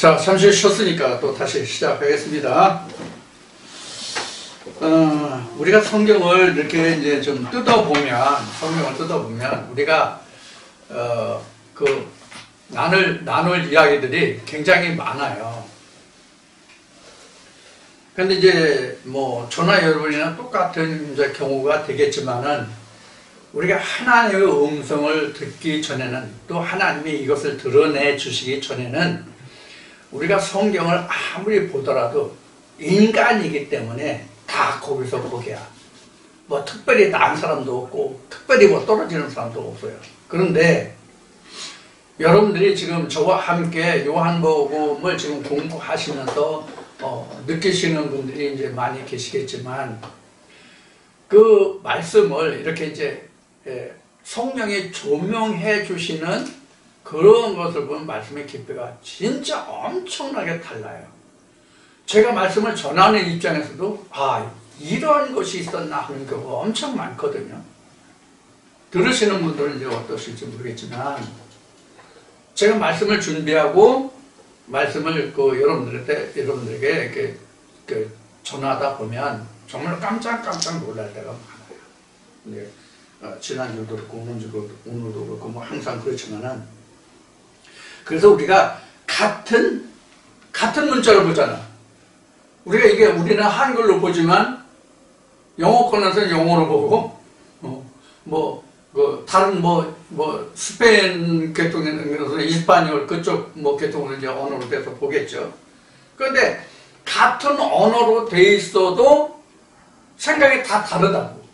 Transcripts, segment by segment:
자, 잠시 쉬었으니까 또 다시 시작하겠습니다. 우리가 성경을 이렇게 이제 좀 성경을 뜯어보면, 우리가, 나눌 이야기들이 굉장히 많아요. 근데 이제, 저나 여러분이나 똑같은 이제 경우가 되겠지만은, 우리가 하나님의 음성을 듣기 전에는, 또 하나님이 이것을 드러내 주시기 전에는, 우리가 성경을 아무리 보더라도 인간이기 때문에 다 거기서 보게야. 특별히 나은 사람도 없고, 특별히 떨어지는 사람도 없어요. 그런데 여러분들이 지금 저와 함께 요한복음을 지금 공부하시면서 느끼시는 분들이 이제 많이 계시겠지만, 그 말씀을 이렇게 이제 성령이 조명해 주시는 그런 것을 보면 말씀의 깊이가 진짜 엄청나게 달라요. 제가 말씀을 전하는 입장에서도 이런 것이 있었나 하는 경우가 엄청 많거든요. 들으시는 분들은 이제 어떠실지 모르겠지만, 제가 말씀을 준비하고 말씀을 여러분들에게 이렇게 전하다 보면 정말 깜짝 놀랄 때가 많아요. 지난주도 그렇고 오늘도 그렇고 항상 그렇지만은, 그래서 우리가 같은 문자를 보잖아. 우리는 한글로 보지만 영어권에서는 영어로 보고, 다른 스페인 계통에서 이스파니올 그쪽 계통으로 이제 언어로 돼서 보겠죠. 그런데 같은 언어로 돼 있어도 생각이 다 다르다고.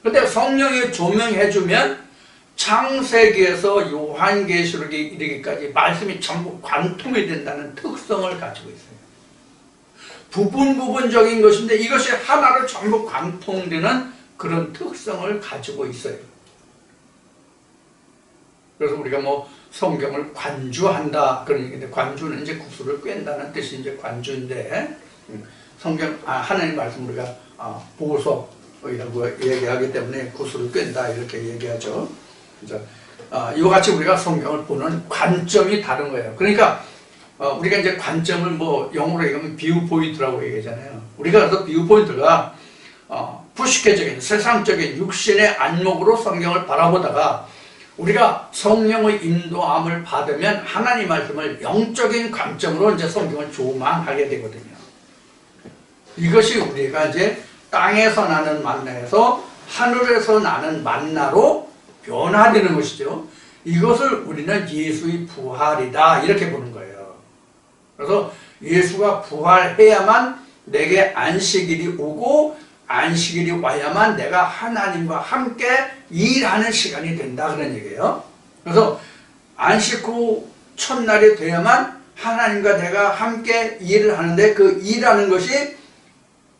근데 성령이 조명해주면 창세기에서 요한계시록에 이르기까지 말씀이 전부 관통이 된다는 특성을 가지고 있어요. 부분적인 것인데 이것이 하나로 전부 관통되는 그런 특성을 가지고 있어요. 그래서 우리가 성경을 관주한다 그런 얘기인데, 관주는 이제 구슬을 꿰다는 뜻이 이제 관주인데, 하나님 말씀 우리가 보석이라고 얘기하기 때문에 구슬을 꿰다 이렇게 얘기하죠. 이와 같이 우리가 성경을 보는 관점이 다른 거예요. 그러니까 우리가 이제 관점을 영어로 얘기하면 뷰 포인트라고 얘기하잖아요. 우리가 그래서 뷰 포인트가 부식회적인 세상적인 육신의 안목으로 성경을 바라보다가, 우리가 성령의 인도함을 받으면 하나님 말씀을 영적인 관점으로 이제 성경을 조망하게 되거든요. 이것이 우리가 이제 땅에서 나는 만나에서 하늘에서 나는 만나로 변화되는 것이죠. 이것을 우리는 예수의 부활이다 이렇게 보는 거예요. 그래서 예수가 부활해야만 내게 안식일이 오고, 안식일이 와야만 내가 하나님과 함께 일하는 시간이 된다 그런 얘기예요. 그래서 안식 후 첫날이 돼야만 하나님과 내가 함께 일을 하는데, 그 일하는 것이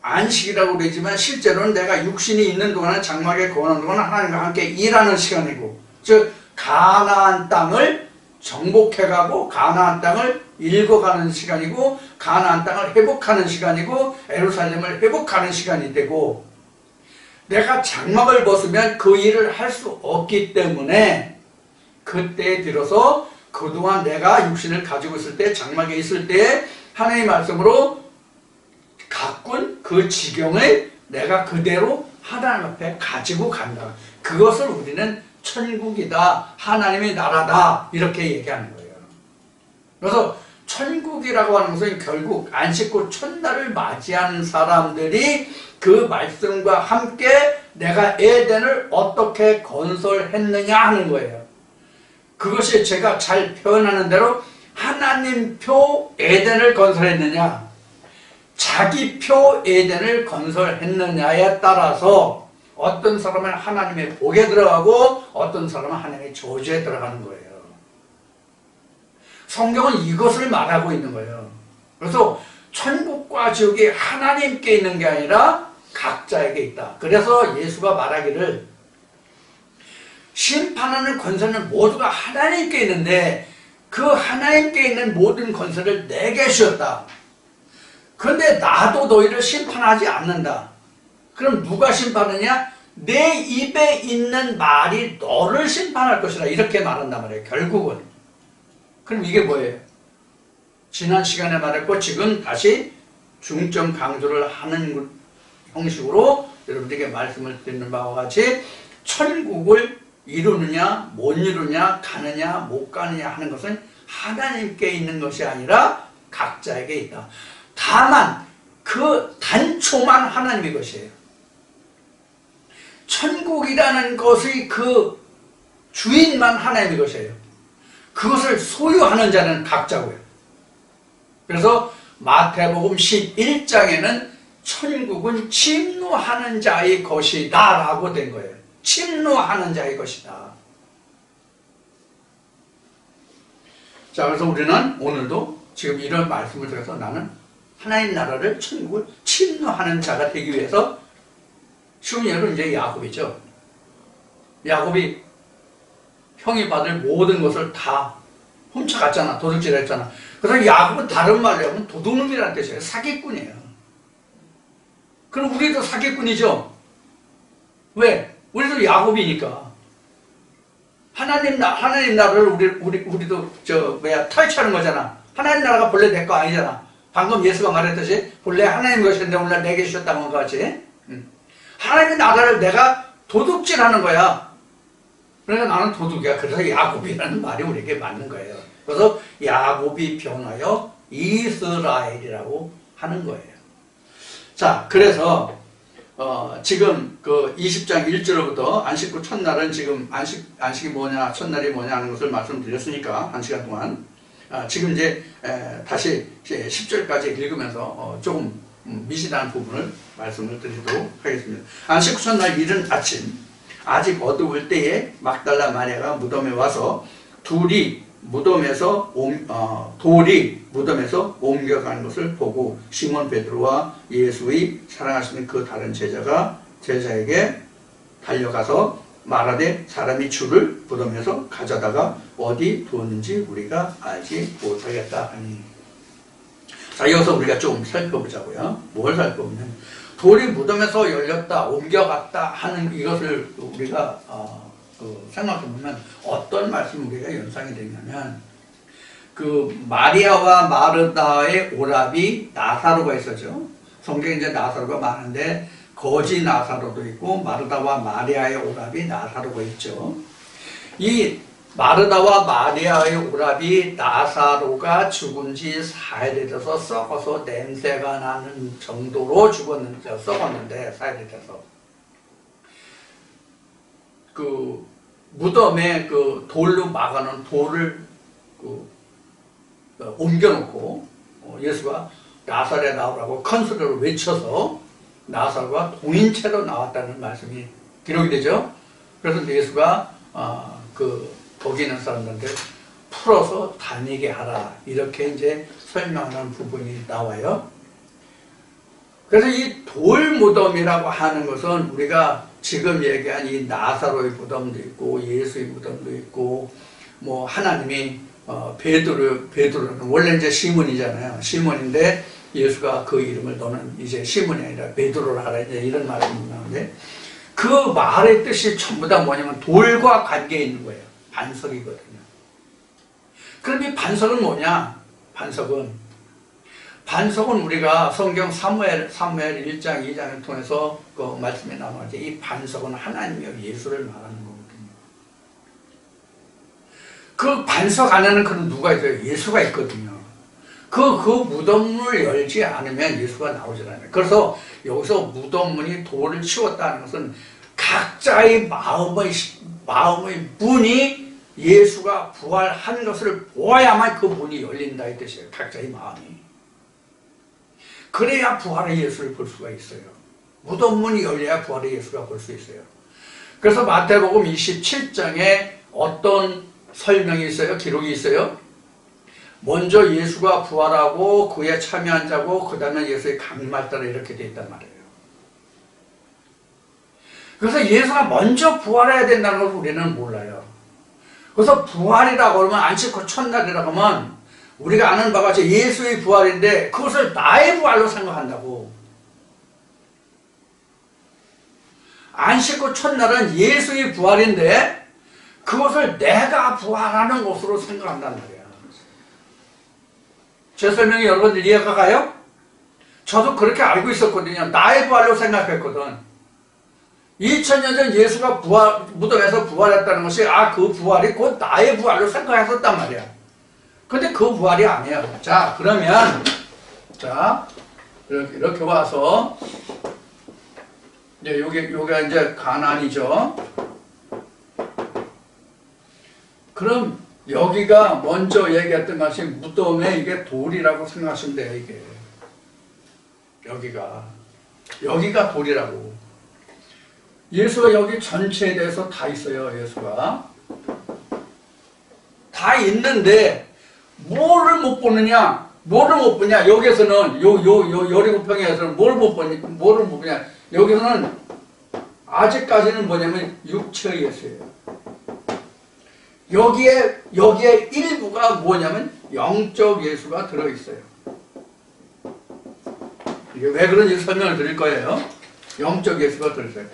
안식이라고 그러지만 실제로는 내가 육신이 있는 동안은, 장막에 거하는 동안은 하나님과 함께 일하는 시간이고, 즉 가나안 땅을 정복해가고 가나안 땅을 읽어가는 시간이고, 가나안 땅을 회복하는 시간이고, 예루살렘을 회복하는 시간이 되고, 내가 장막을 벗으면 그 일을 할 수 없기 때문에 그때에 들어서 그동안 내가 육신을 가지고 있을 때, 장막에 있을 때 하나님의 말씀으로 가꾼 그 지경을 내가 그대로 하나님 앞에 가지고 간다. 그것을 우리는 천국이다, 하나님의 나라다 이렇게 얘기하는 거예요. 그래서 천국이라고 하는 것은 결국 안식 후 첫날을 맞이하는 사람들이 그 말씀과 함께 내가 에덴을 어떻게 건설했느냐 하는 거예요. 그것이 제가 잘 표현하는 대로 하나님 표 에덴을 건설했느냐, 자기 표 에덴을 건설했느냐에 따라서 어떤 사람은 하나님의 복에 들어가고 어떤 사람은 하나님의 저주에 들어가는 거예요. 성경은 이것을 말하고 있는 거예요. 그래서 천국과 지옥이 하나님께 있는 게 아니라 각자에게 있다. 그래서 예수가 말하기를, 심판하는 권세는 모두가 하나님께 있는데 그 하나님께 있는 모든 권세를 내게 주었다. 그런데 나도 너희를 심판하지 않는다. 그럼 누가 심판하냐? 내 입에 있는 말이 너를 심판할 것이라 이렇게 말한단 말이에요. 결국은. 그럼 이게 뭐예요? 지난 시간에 말했고 지금 다시 중점 강조를 하는 형식으로 여러분들에게 말씀을 드리는 바와 같이 천국을 이루느냐 못 이루느냐 가느냐 못 가느냐 하는 것은 하나님께 있는 것이 아니라 각자에게 있다. 다만 그 단초만 하나님의 것이에요. 천국이라는 것의 그 주인만 하나님의 것이에요. 그것을 소유하는 자는 각자고요. 그래서 마태복음 11장에는 천국은 침노하는 자의 것이다 라고 된 거예요. 침노하는 자의 것이다. 자, 그래서 우리는 오늘도 지금 이런 말씀을 드려서 나는 하나님 나라를 천국을 침노하는 자가 되기 위해서 쉬운 예로 이제 야곱이죠. 야곱이 형이 받을 모든 것을 다 훔쳐갔잖아. 도둑질 했잖아. 그래서 야곱은 다른 말로 하면 도둑놈이라는 뜻이에요. 사기꾼이에요. 그럼 우리도 사기꾼이죠. 왜? 우리도 야곱이니까. 하나님 나라를 우리도 탈취하는 거잖아. 하나님 나라가 본래 내 거 아니잖아. 방금 예수가 말했듯이 본래 하나님 것인데 오늘 내게 주셨다는 것 같이. 하나님의 나라를 내가 도둑질하는 거야. 그러니까 나는 도둑이야. 그래서 야곱이라는 말이 우리에게 맞는 거예요. 그래서 야곱이 변하여 이스라엘이라고 하는 거예요. 자, 그래서 지금 그 20장 1절부터 안식 후 첫날은 지금 안식이 뭐냐, 첫날이 뭐냐 하는 것을 말씀드렸으니까 1시간 동안 지금 이제 다시 10절까지 읽으면서 조금 미진한 부분을 말씀을 드리도록 하겠습니다. 안식 후 첫날 이른 아침 아직 어두울 때에 막달라 마리아가 무덤에 와서 돌이 무덤에서 옮겨가는 것을 보고 시몬 베드로와 예수의 사랑하시는 그 다른 제자에게 달려가서 말하되 사람이 주를 무덤에서 가져다가 어디 두었는지 우리가 알지 못하겠다 하니. 자, 여기서 우리가 좀 살펴보자고요. 뭘 살펴보면 돌이 무덤에서 열렸다 옮겨갔다 하는 이것을 우리가 생각해보면 어떤 말씀 우리가 연상이 되냐면 그 마리아와 마르다의 오라비 나사로가 있었죠. 성경에 이제 나사로가 많은데 거지 나사로도 있고 마르다와 마리아의 오라비 나사로가 있죠. 이 마르다와 마리아의 오라비 나사로가 죽은 지 4일이 돼서 썩어서 냄새가 나는 정도로 썩었는데 4일이 돼서 그 무덤에 그 돌로 막아놓은 돌을 옮겨놓고 예수가 나사렛 나오라고 큰 소리로 외쳐서 나사로가 동인체로 나왔다는 말씀이 기록이 되죠. 그래서 예수가 거기 있는 사람들한테 풀어서 다니게 하라 이렇게 이제 설명하는 부분이 나와요. 그래서 이 돌무덤이라고 하는 것은 우리가 지금 얘기한 이 나사로의 무덤도 있고 예수의 무덤도 있고 뭐 하나님이 베드로는 원래 이제 시몬이잖아요. 시몬인데 예수가 그 이름을 너는 이제 시몬이 아니라 베드로라 하라 이제 이런 말이 나오는데 그 말의 뜻이 전부 다 뭐냐면 돌과 관계에 있는 거예요. 반석이거든요. 그럼 이 반석은 뭐냐? 반석은 우리가 성경 사무엘 1장 2장을 통해서 그 말씀에 나오는데 이 반석은 하나님이요 예수를 말하는 거거든요. 그 반석 안에는 그럼 누가 있어요? 예수가 있거든요. 그 무덤을 열지 않으면 예수가 나오질 않아요. 그래서 여기서 무덤문이 돌을 치웠다는 것은 각자의 마음의 문이 예수가 부활한 것을 보아야만 그 문이 열린다 이 뜻이에요. 각자의 마음이. 그래야 부활의 예수를 볼 수가 있어요. 무덤문이 열려야 부활의 예수가 볼 수 있어요. 그래서 마태복음 27장에 어떤 설명이 있어요? 기록이 있어요? 먼저 예수가 부활하고 그에 참여한 자고 그 다음에 예수의 강림할 때라 이렇게 되어 있단 말이에요. 그래서 예수가 먼저 부활해야 된다는 걸 우리는 몰라요. 그래서 부활이라고 그러면 안식 후 첫날이라고 하면 우리가 아는 바가 같이 예수의 부활인데 그것을 나의 부활로 생각한다고. 안식 후 첫날은 예수의 부활인데 그것을 내가 부활하는 것으로 생각한단 말이야. 제 설명이 여러분들 이해가 가요? 저도 그렇게 알고 있었거든요. 나의 부활로 생각했거든. 2000년 전 예수가 무덤에서 부활했다는 것이 그 부활이 곧 나의 부활로 생각했었단 말이야. 근데 그 부활이 아니에요. 자, 그러면 자, 이렇게 와서 이제 요게 이제 가나안이죠. 여러분 여기가 먼저 얘기했던 것이 무덤에 이게 돌이라고 생각하시면 돼요. 이게 여기가 돌이라고. 예수가 여기 전체에 대해서 다 있어요. 예수가 다 있는데 뭐를 못 보느냐? 뭐를 못 보냐? 여기서는 여리고평에서는 뭐를 못 보냐? 여기서는 아직까지는 뭐냐면 육체의 예수예요. 여기에 일부가 뭐냐면 영적 예수가 들어있어요. 이게 왜 그런지 설명을 드릴 거예요. 영적 예수가 들어있어요.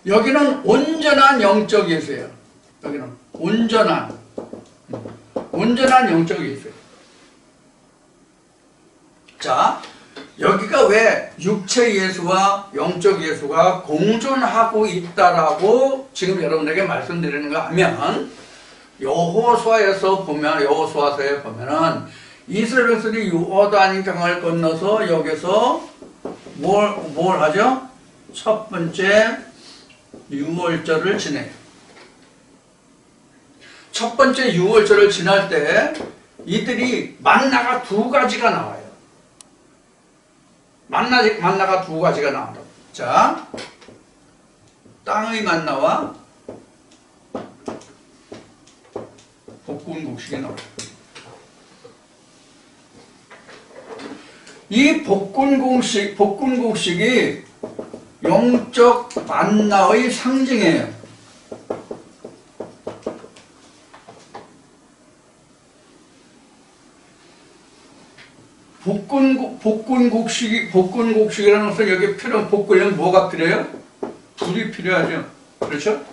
여기는 온전한 영적 예수예요. 여기는 온전한 영적 예수예요. 자, 여기가 왜 육체 예수와 영적 예수가 공존하고 있다라고 지금 여러분에게 말씀드리는가 하면, 여호수아서에 보면은 이스라엘 백성이 요단 강을 건너서 여기서 뭘 하죠? 첫 번째 유월절을 지내요. 첫 번째 유월절을 지날 때 이들이 만나가 두 가지가 나와요. 만나가 두 가지가 나온다. 자, 땅의 만나와 볶음국식이 나와요. 이 볶음국식이 영적 만나의 상징이에요. 볶음국식이라는 것은 여기 볶으려면 뭐가 필요해요? 불이 필요하죠. 그렇죠?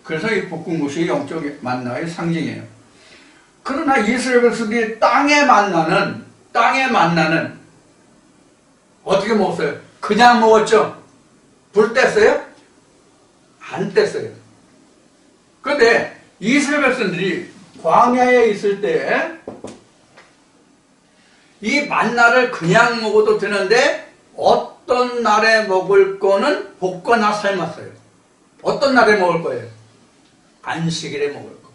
그래서 이 볶음국식이 영적 만나의 상징이에요. 그러나 이스라엘 백성들이 땅에 만나는 어떻게 먹었어요? 그냥 먹었죠? 불 뗐어요? 안 뗐어요. 그런데 이스라엘 백성들이 광야에 있을 때 이 만나를 그냥 먹어도 되는데 어떤 날에 먹을 거는 볶거나 삶았어요. 어떤 날에 먹을 거예요? 안식일에 먹을 거.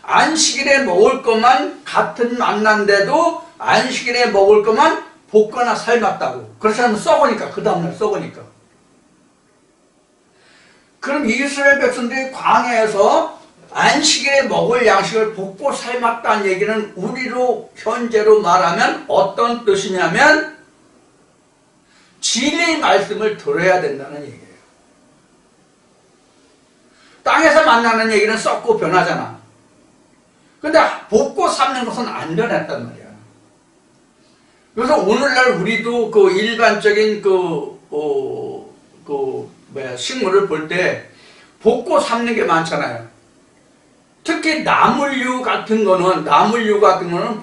안식일에 먹을 것만 같은 만난데도 안식일에 먹을 것만 볶거나 삶았다고. 그렇지 않으면 썩으니까. 그 다음날 썩으니까. 그럼 이스라엘 백성들이 광야에서 안식일에 먹을 양식을 볶고 삶았다는 얘기는 우리로 현재로 말하면 어떤 뜻이냐면 진리의 말씀을 들어야 된다는 얘기예요. 땅에서 만나는 얘기는 썩고 변하잖아. 근데 볶고 삶는 것은 안 변했단 말이야. 그래서 오늘날 우리도 그 일반적인 식물을 볼 때 볶고 삶는 게 많잖아요. 특히 나물류 같은 거는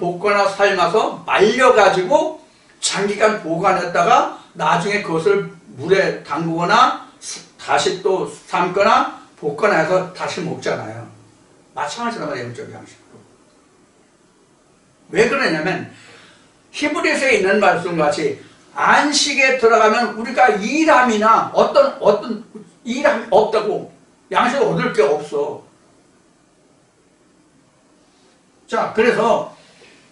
볶거나 삶아서 말려가지고 장기간 보관했다가 나중에 그것을 물에 담그거나 다시 또 삶거나 볶거나 해서 다시 먹잖아요. 마찬가지란 말이에요. 영적 양식으로. 왜 그러냐면 히브리서에 있는 말씀같이 안식에 들어가면 우리가 일함이나 어떤 일함이 없다고. 양식을 얻을 게 없어. 자, 그래서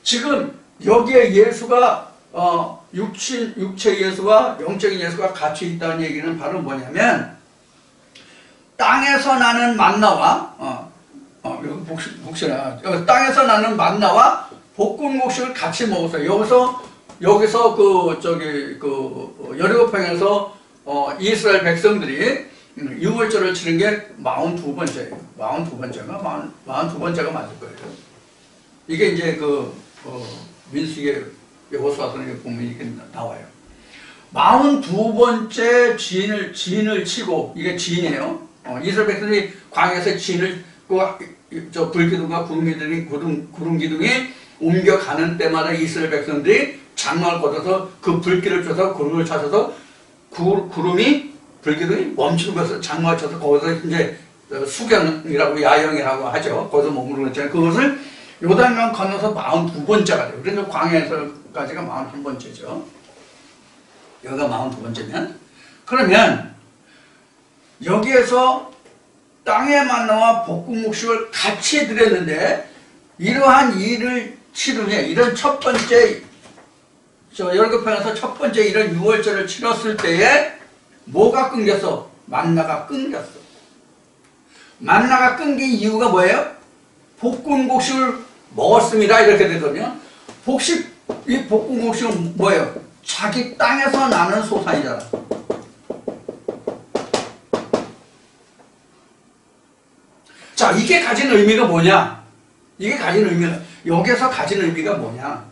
지금 여기에 예수가 육체 예수와 영적인 예수가 같이 있다는 얘기는 바로 뭐냐면 땅에서 나는 만나와 땅에서 나는 만나와 볶음국식을 같이 먹었어요. 여기서 여리고평에서 이스라엘 백성들이 유월절을 치는 게 42번째예요. 42번째가 맞을 거예요. 이게 이제 민수기의 여호수아서에 보면 이게 나와요. 42번째 진을 치고, 이게 진이에요. 이스라엘 백성들이 광야에서 진을 저 불기둥과 구름 기둥이 옮겨가는 때마다 이스라엘 백성들이 장막을 걷어서 그 불길을 쫓아서 구름을 찾아서 불기둥이 멈추는 것을 장막을 쳐서 거기서 이제 수경이라고 야영이라고 하죠. 거기서 머무르는 거잖아요. 그것을 요단강 건너서 42번째가 돼요. 그래서 광야에서까지가 41번째죠. 여기가 42번째면 그러면 여기에서 땅의 만나와 볶음국식을 같이 드렸는데 이러한 일을 치르면 이런 첫 번째 열거편에서 첫 번째 이런 6월절을 치렀을 때에 뭐가 끊겼어? 만나가 끊겼어. 만나가 끊긴 이유가 뭐예요? 볶음국식을 먹었습니다. 이렇게 되거든요. 이 볶음국식은 뭐예요? 자기 땅에서 나는 소산이잖아. 자, 이게 가진 의미가 뭐냐? 여기서 가진 의미가 뭐냐?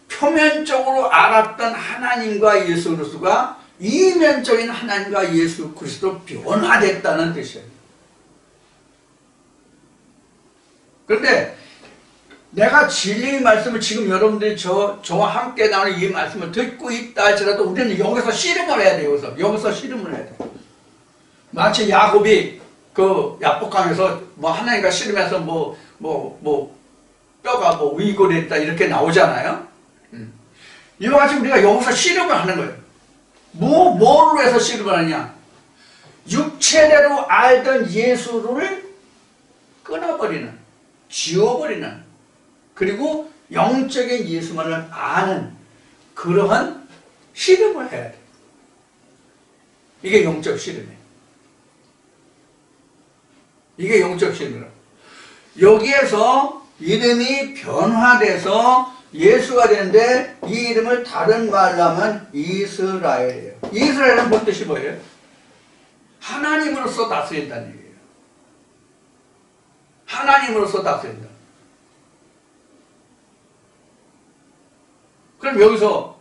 표면적으로 알았던 하나님과 예수 그리스도가 이면적인 하나님과 예수 그리스도로 변화됐다는 뜻이에요. 그런데 내가 진리의 말씀을 지금 여러분들이 저와 함께 나누는 이 말씀을 듣고 있다 할지라도 우리는 여기서 씨름을 해야 돼요. 여기서 씨름을 해야 돼요. 마치 야곱이 그 야복강에서 뭐 하나님과 씨름해서 뼈가 위골했다 이렇게 나오잖아요. 이와 같이 우리가 여기서 씨름을 하는 거예요. 뭐로 해서 씨름을 하느냐? 육체대로 알던 예수를 끊어버리는, 지워버리는, 그리고 영적인 예수만을 아는 그러한 씨름을 해야 돼. 이게 영적 씨름이에요. 이게 영적 씨름이에요. 여기에서 이름이 변화돼서 예수가 되는데 이 이름을 다른 말로 하면 이스라엘이에요. 이스라엘은 뭔 뜻이 뭐예요? 하나님으로서 다스린다는 얘기예요. 하나님으로서 다스린다. 그럼 여기서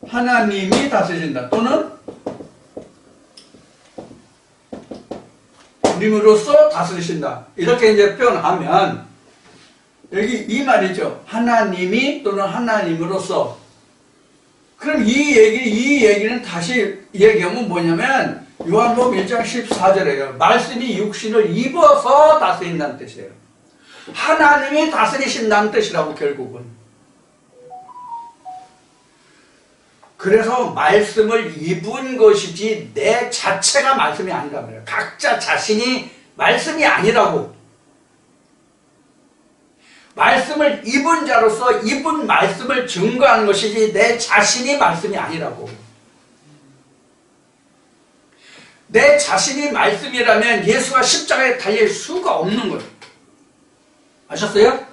하나님이 다스린다 또는 우리로서 다스리신다 이렇게 이제 표현하면 여기 이 말이죠. 하나님이 또는 하나님으로서. 그럼 이 얘기는 다시 얘기하면 뭐냐면 요한복음 1장 14절에요. 말씀이 육신을 입어서 다스린다는 뜻이에요. 하나님이 다스리신다는 뜻이라고 결국은. 그래서 말씀을 입은 것이지 내 자체가 말씀이 아니란 말이에요. 각자 자신이 말씀이 아니라고. 말씀을 입은 자로서 입은 말씀을 증거하는 것이지 내 자신이 말씀이 아니라고. 내 자신이 말씀이라면 예수가 십자가에 달릴 수가 없는 거예요. 아셨어요?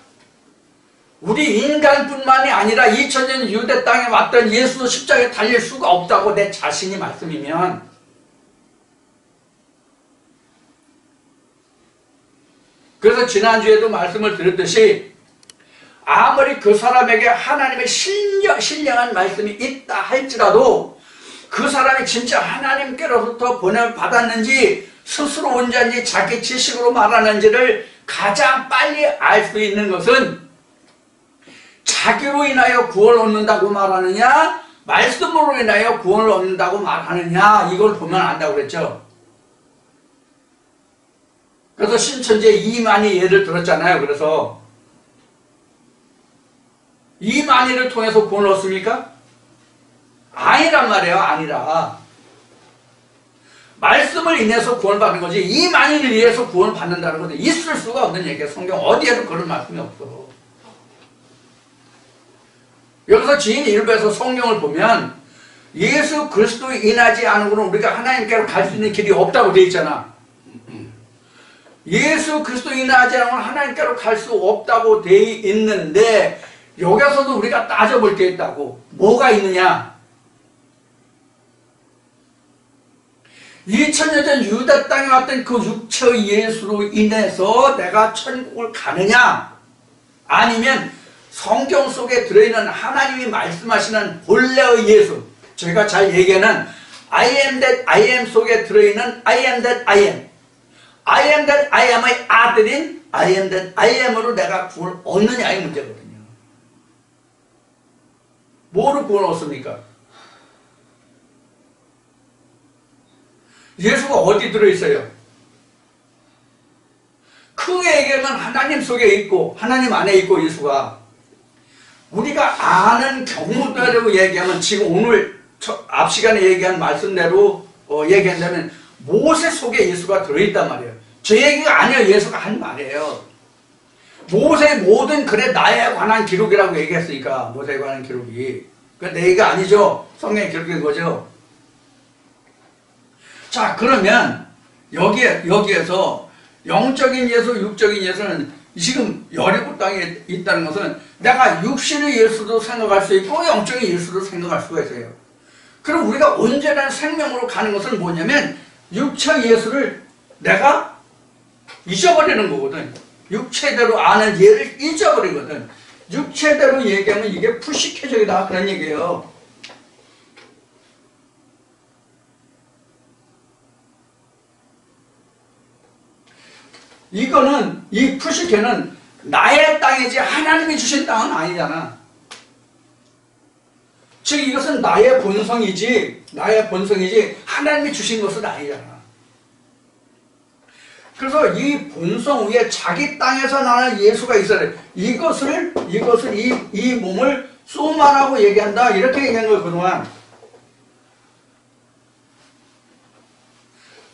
우리 인간뿐만이 아니라 2000년 유대 땅에 왔던 예수도 십자가에 달릴 수가 없다고. 내 자신이 말씀이면. 그래서 지난주에도 말씀을 드렸듯이 아무리 그 사람에게 하나님의 신령한 말씀이 있다 할지라도 그 사람이 진짜 하나님께로부터 보냄을 받았는지 스스로 온 자인지 자기 지식으로 말하는지를 가장 빨리 알 수 있는 것은 자기로 인하여 구원을 얻는다고 말하느냐 말씀으로 인하여 구원을 얻는다고 말하느냐 이걸 보면 안다고 그랬죠. 그래서 신천지에 이만희 예를 들었잖아요. 그래서 이만희를 통해서 구원을 얻습니까? 아니란 말이에요. 아니라 말씀을 인해서 구원을 받는 거지 이만희를 위해서 구원을 받는다는 것은 있을 수가 없는 얘기예요. 성경 어디에도 그런 말씀이 없어. 여기서 지인 일부에서 성경을 보면 예수 그리스도 인하지 않으고는 우리가 하나님께로 갈 수 있는 길이 없다고 되어 있잖아. 예수 그리스도 인하지 않으면 하나님께로 갈 수 없다고 되어 있는데 여기서도 우리가 따져볼 게 있다고. 뭐가 있느냐? 2000년 전 유대 땅에 왔던 그 육체의 예수로 인해서 내가 천국을 가느냐? 아니면 성경 속에 들어있는 하나님이 말씀하시는 본래의 예수, 제가 잘 얘기하는 I am that I am 속에 들어있는 I am that I am. I am that I am의 아들인 I am that I am으로 내가 구원을 얻느냐의 문제거든요. 뭐로 구원을 얻습니까? 예수가 어디 들어있어요? 크게 얘기하면 하나님 속에 있고 하나님 안에 있고 예수가 우리가 아는 경우대로 얘기하면 지금 오늘 앞 시간에 얘기한 말씀대로 얘기한다면 모세 속에 예수가 들어있단 말이에요. 제 얘기가 아니에요. 예수가 한 말이에요. 모세의 모든 글에 나에 관한 기록이라고 얘기했으니까 모세에 관한 기록이 내 얘기가 아니죠. 성경의 기록인 거죠. 자, 그러면 여기에서 영적인 예수, 육적인 예수는 지금 여리고 땅에 있다는 것은 내가 육신의 예수도 생각할 수 있고 영적인 예수도 생각할 수가 있어요. 그럼 우리가 온전한 생명으로 가는 것은 뭐냐면 육체 예수를 내가 잊어버리는 거거든. 육체대로 아는 예를 잊어버리거든. 육체대로 얘기하면 이게 푸시케적이다 그런 얘기예요. 이거는 이 푸시케는 나의 땅이지 하나님이 주신 땅은 아니잖아. 즉 이것은 나의 본성이지 하나님이 주신 것은 아니잖아. 그래서 이 본성 위에 자기 땅에서 나는 예수가 있어야 돼. 이것을 이 몸을 소마라고 얘기한다 이렇게 얘기한 거예요 그동안.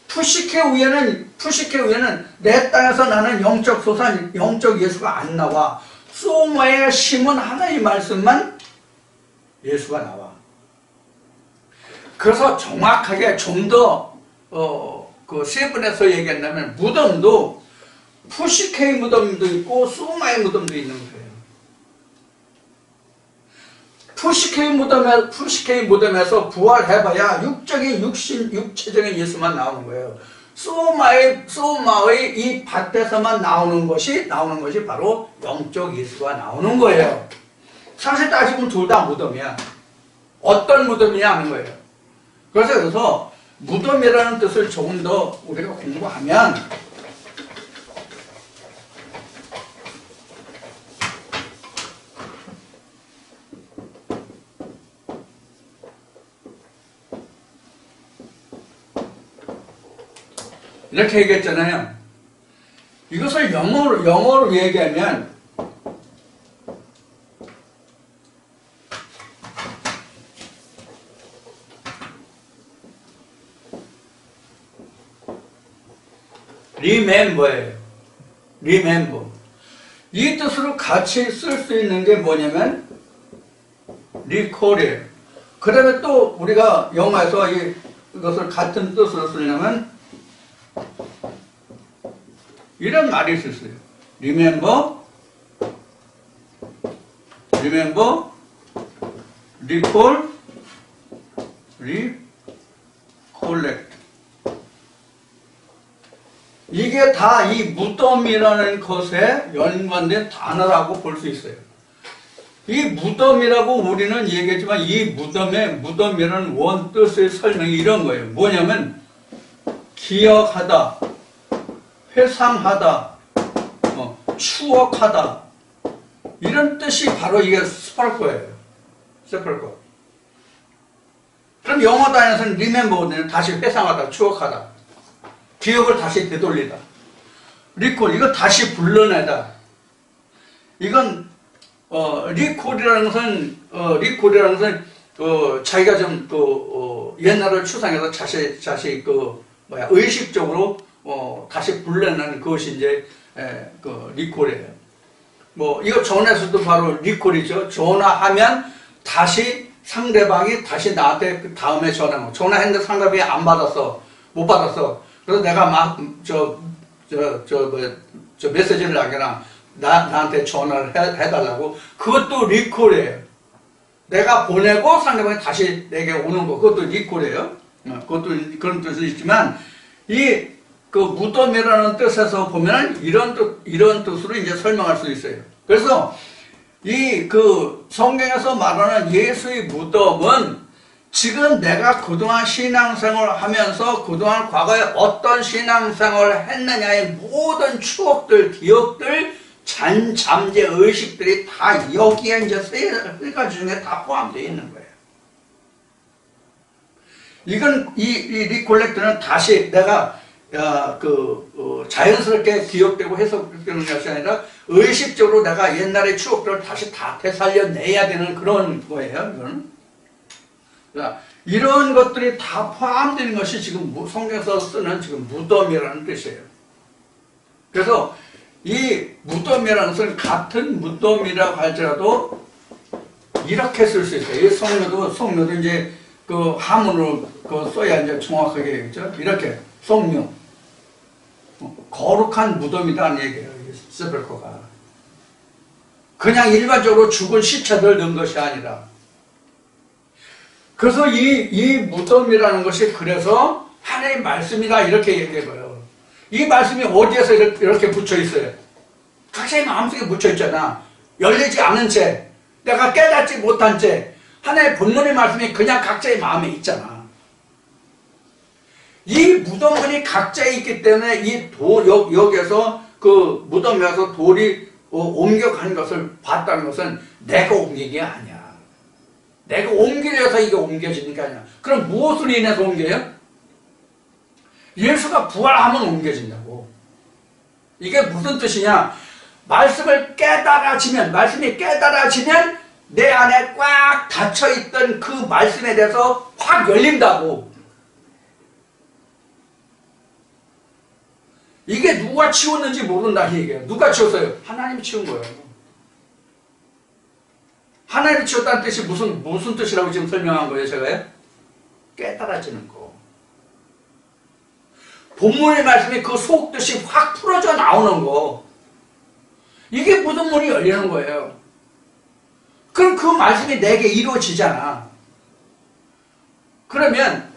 푸시케 위에는 내 땅에서 나는 영적 소산, 영적 예수가 안 나와. 소마에 심은 하나의 말씀만 예수가 나와. 그래서 정확하게 좀 더 그 세분해서 얘기한다면 무덤도 푸시케의 무덤도 있고 소마의 무덤도 있는 거예요. 푸시케의 무덤에서 부활해봐야 육체적인 예수만 나오는 거예요. 소마의 이 밭에서만 나오는 것이 바로 영적 예수가 나오는 거예요. 사실 따지면 둘 다 무덤이야. 어떤 무덤이냐 하는 거예요. 그래서 여기서 무덤이라는 뜻을 조금 더 우리가 공부하면 이렇게 얘기했잖아요. 이것을 영어로 얘기하면 remember예요. remember. 이 뜻으로 같이 쓸 수 있는 게 뭐냐면 recall이에요. 그 다음에 또 우리가 영어에서 이것을 같은 뜻으로 쓰려면 이런 말이 있었어요. remember, recall, recollect. 이게 다 이 무덤이라는 것에 연관된 단어라고 볼 수 있어요. 이 무덤이라고 우리는 얘기했지만 이 무덤이라는 원 뜻의 설명이 이런 거예요. 뭐냐면 기억하다, 회상하다, 추억하다 이런 뜻이 바로 이게 스파르코예요. 스파르코. 그럼 영어 단에서는 remember는 다시 회상하다, 추억하다. 기억을 다시 되돌리다. 리콜, 이거 다시 불러내다. 이건, 리콜이라는 것은, 자기가 좀, 옛날을 추상해서 자시, 의식적으로, 다시 불러내는 그것이 이제, 리콜이에요. 이거 전에서도 바로 리콜이죠. 전화하면 다시 상대방이 다시 나한테 그 다음에 전화했는데 상대방이 안 받았어. 못 받았어. 그래서 내가 막, 메시지를 남겨놔. 나한테 전화를 해달라고. 그것도 리콜이에요. 내가 보내고 상대방이 다시 내게 오는 거. 그것도 리콜이에요. 그것도 그런 뜻이 있지만, 그 무덤이라는 뜻에서 보면 이런 뜻으로 이제 설명할 수 있어요. 그래서 그 성경에서 말하는 예수의 무덤은 지금 내가 그동안 신앙생활을 하면서 그동안 과거에 어떤 신앙생활을 했느냐의 모든 추억들, 기억들, 잠재 의식들이 다 여기에 이제 세 가지 중에 다 포함되어 있는 거예요. 이건 이 리콜렉트는 다시 내가 자연스럽게 기억되고 해석되는 것이 아니라 의식적으로 내가 옛날의 추억들을 다시 다 되살려내야 되는 그런 거예요. 이건. 이런 것들이 다 포함되는 것이 지금 성경에서 쓰는 지금 무덤이라는 뜻이에요. 그래서 이 무덤이라는 것은 같은 무덤이라고 할지라도 이렇게 쓸 수 있어요. 이 성묘도 이제 그 하문으로 써야 이제 정확하게 그죠? 이렇게 성묘 거룩한 무덤이다는 얘기예요. 세벨코가 그냥 일반적으로 죽은 시체들 넣은 것이 아니라. 그래서 이 무덤이라는 것이 그래서 하나님의 말씀이다 이렇게 얘기해봐요. 이 말씀이 어디에서 이렇게 붙여 있어요? 각자의 마음속에 묻혀 있잖아. 열리지 않은 채, 내가 깨닫지 못한 채 하나의 본문의 말씀이 그냥 각자의 마음에 있잖아. 이 무덤문이 각자에 있기 때문에 이 여기에서 그 무덤에 와서 돌이 옮겨가는 것을 봤다는 것은 내가 옮긴 게 아니야. 내가 옮기려서 이게 옮겨지는 게 아니야. 그럼 무엇으로 인해서 옮겨요? 예수가 부활하면 옮겨진다고. 이게 무슨 뜻이냐? 말씀이 깨달아지면 내 안에 꽉 닫혀있던 그 말씀에 대해서 확 열린다고. 이게 누가 치웠는지 모른다는 얘기예요. 누가 치웠어요? 하나님이 치운 거예요. 하나님이 치웠다는 뜻이 무슨 뜻이라고 지금 설명한 거예요, 제가요? 깨달아지는 거. 본문의 말씀이 그 속뜻이 확 풀어져 나오는 거. 이게 무덤문이 열리는 거예요. 그럼 그 말씀이 내게 이루어지잖아. 그러면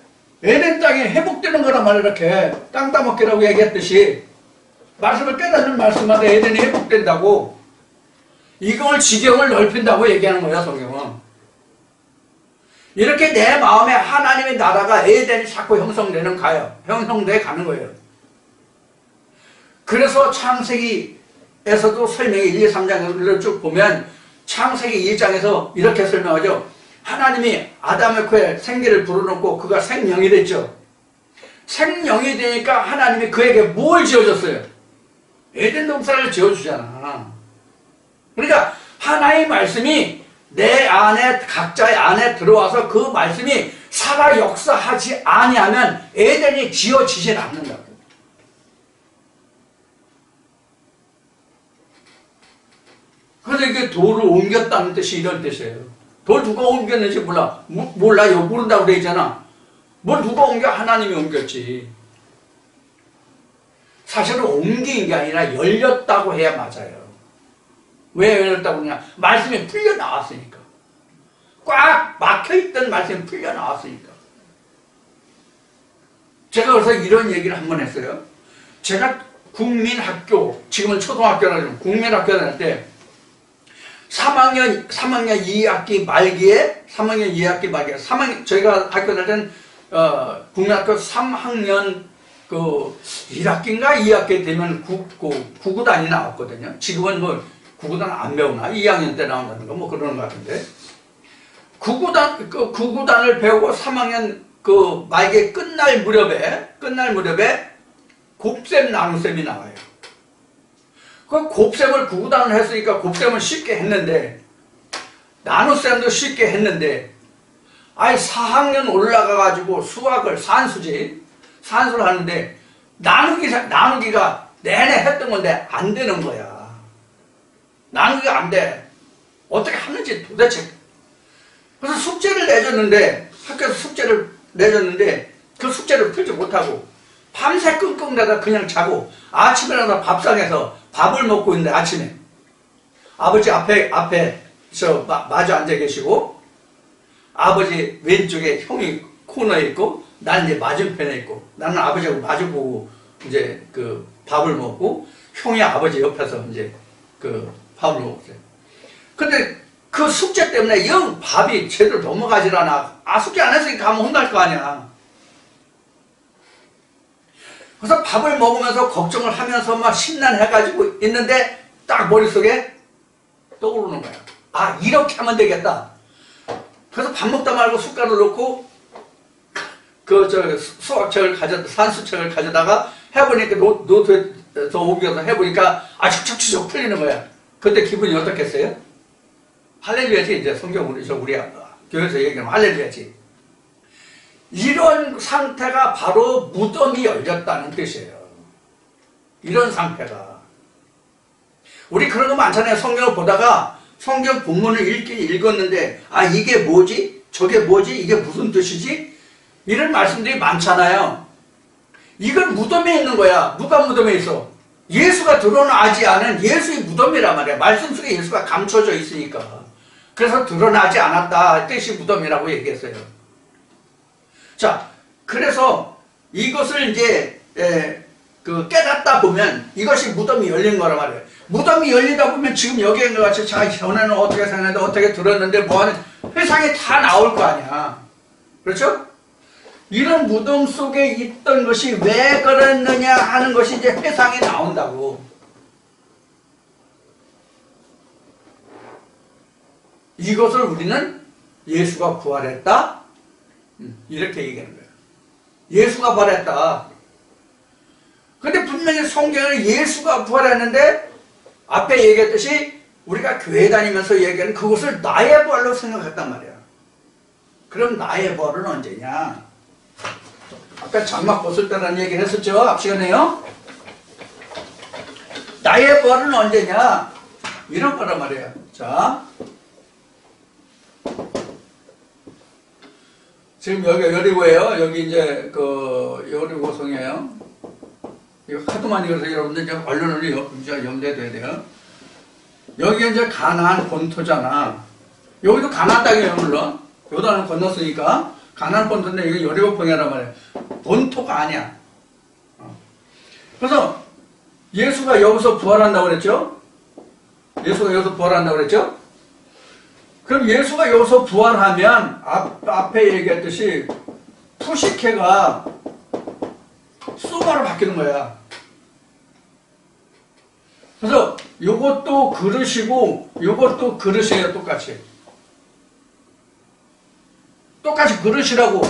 에덴 땅이 회복되는 거란 말이야. 이렇게 땅 따먹기라고 얘기했듯이 말씀을 깨닫는 말씀마다 에덴이 회복된다고. 이걸 지경을 넓힌다고 얘기하는 거야, 성경은. 이렇게 내 마음에 하나님의 나라가 에덴이 자꾸 형성돼 가는 거예요. 그래서 창세기에서도 설명이 1, 2, 3장을 쭉 보면 창세기 2장에서 이렇게 설명하죠. 하나님이 아담의 코에 생기를 불어넣고 그가 생명이 됐죠. 생명이 되니까 하나님이 그에게 뭘 지어줬어요? 에덴 동산을 지어주잖아. 그러니까 하나의 말씀이 내 안에 각자의 안에 들어와서 그 말씀이 살아 역사하지 아니하면 에덴이 지어지질 않는다고. 그래서 이게 돌을 옮겼다는 뜻이 이런 뜻이에요. 돌 누가 옮겼는지 몰라요. 모른다고 그래 있잖아. 뭘 누가 옮겨? 하나님이 옮겼지. 사실은 옮긴 게 아니라 열렸다고 해야 맞아요. 왜 열렸다고 그러냐? 말씀이 풀려 나왔으니까. 꽉 막혀있던 말씀이 풀려 나왔으니까. 제가 그래서 이런 얘기를 한 번 했어요. 제가 국민학교, 지금은 초등학교라고 국민학교 다닐 때 3학년 2학기 말기에 저희가 학교 다닐 때는 국민학교 3학년 1학기인가 2학기 되면 구구단이 나왔거든요. 지금은 뭐 구구단 안 배우나? 2학년 때 나온다는 거 뭐 그러는 것 같은데. 구구단을 배우고 3학년 말기 끝날 무렵에 곱셈 나눗셈이 나와요. 그 곱셈을 구구단을 했으니까 곱셈을 쉽게 했는데 나눗셈도 쉽게 했는데 4학년 올라가가지고 수학을 산수를 하는데 나누기가 내내 했던 건데 안 되는 거야. 나누기가 안 돼. 어떻게 하는지 도대체. 그래서 숙제를 내줬는데 학교에서 숙제를 내줬는데 그 숙제를 풀지 못하고 밤새 끙끙대다 그냥 자고 아침에 일어나서 밥상에서 밥을 먹고 있는데 아침에 아버지 앞에 마주 앉아 계시고 아버지 왼쪽에 형이 코너에 있고 나는 이제 맞은편에 있고 나는 아버지하고 마주보고 이제 밥을 먹고 형이 아버지 옆에서 이제 밥을 먹었어요. 근데 그 숙제 때문에 영 밥이 제대로 넘어가질 않아. 숙제 안 했으니까 가면 혼날 거 아니야. 그래서 밥을 먹으면서 걱정을 하면서 막 심란해가지고 있는데 딱 머릿속에 떠오르는 거야. 이렇게 하면 되겠다. 그래서 밥 먹다 말고 숟가락을 넣고 산수책을 가져다가 해보니까 노트에서 옮겨서 해보니까 척척척 풀리는 거야. 그때 기분이 어떻겠어요? 할렐루야지. 이제 성경으로 우리 교회에서 얘기하면 할렐루야지. 이런 상태가 바로 무덤이 열렸다는 뜻이에요. 이런 상태가. 우리 그런 거 많잖아요. 성경을 보다가 성경 본문을 읽었는데 이게 뭐지? 저게 뭐지? 이게 무슨 뜻이지? 이런 말씀들이 많잖아요. 이건 무덤에 있는 거야. 누가 무덤에 있어? 예수가 드러나지 않은 예수의 무덤이란 말이야. 말씀 속에 예수가 감춰져 있으니까. 그래서 드러나지 않았다. 뜻이 무덤이라고 얘기했어요. 자, 그래서 이것을 이제 깨닫다 보면 이것이 무덤이 열린 거란 말이에요. 무덤이 열리다 보면 지금 여기에 있는 것 같이 전에는 어떻게 생각했는데 어떻게 들었는데 뭐하는 회상이 다 나올 거 아니야. 그렇죠? 이런 무덤 속에 있던 것이 왜 그랬느냐 하는 것이 이제 회상이 나온다고. 이것을 우리는 예수가 부활했다? 이렇게 얘기하는 거예요. 예수가 부활했다. 근데 분명히 성경은 예수가 부활했는데 앞에 얘기했듯이 우리가 교회 다니면서 얘기하는 그것을 나의 부활로 생각했단 말이야. 그럼 나의 부활은 언제냐? 아까 장막 벗을 때라는 얘기를 했었죠? 앞 시간에요. 나의 부활은 언제냐? 이런 거란 말이에요. 자, 지금 여기 여리고예요. 여기 이제 여리고성이에요. 이거 하도 많이 그래서 여러분들 이제 언론을 염두에 둬야 돼요. 여기 이제 가나안 본토잖아. 여기도 가나안 땅이에요, 물론. 요단을 건넜으니까 가나안 본토인데 이거 여리고성이란 말이에요. 본토가 아니야. 그래서 예수가 여기서 부활한다고 그랬죠? 예수가 여기서 부활한다고 그랬죠? 그럼 예수가 여기서 부활하면 앞에 얘기했듯이 푸시케가 수마로 바뀌는 거야. 그래서 요것도 그릇이고 요것도 그릇이에요. 똑같이 그릇이라고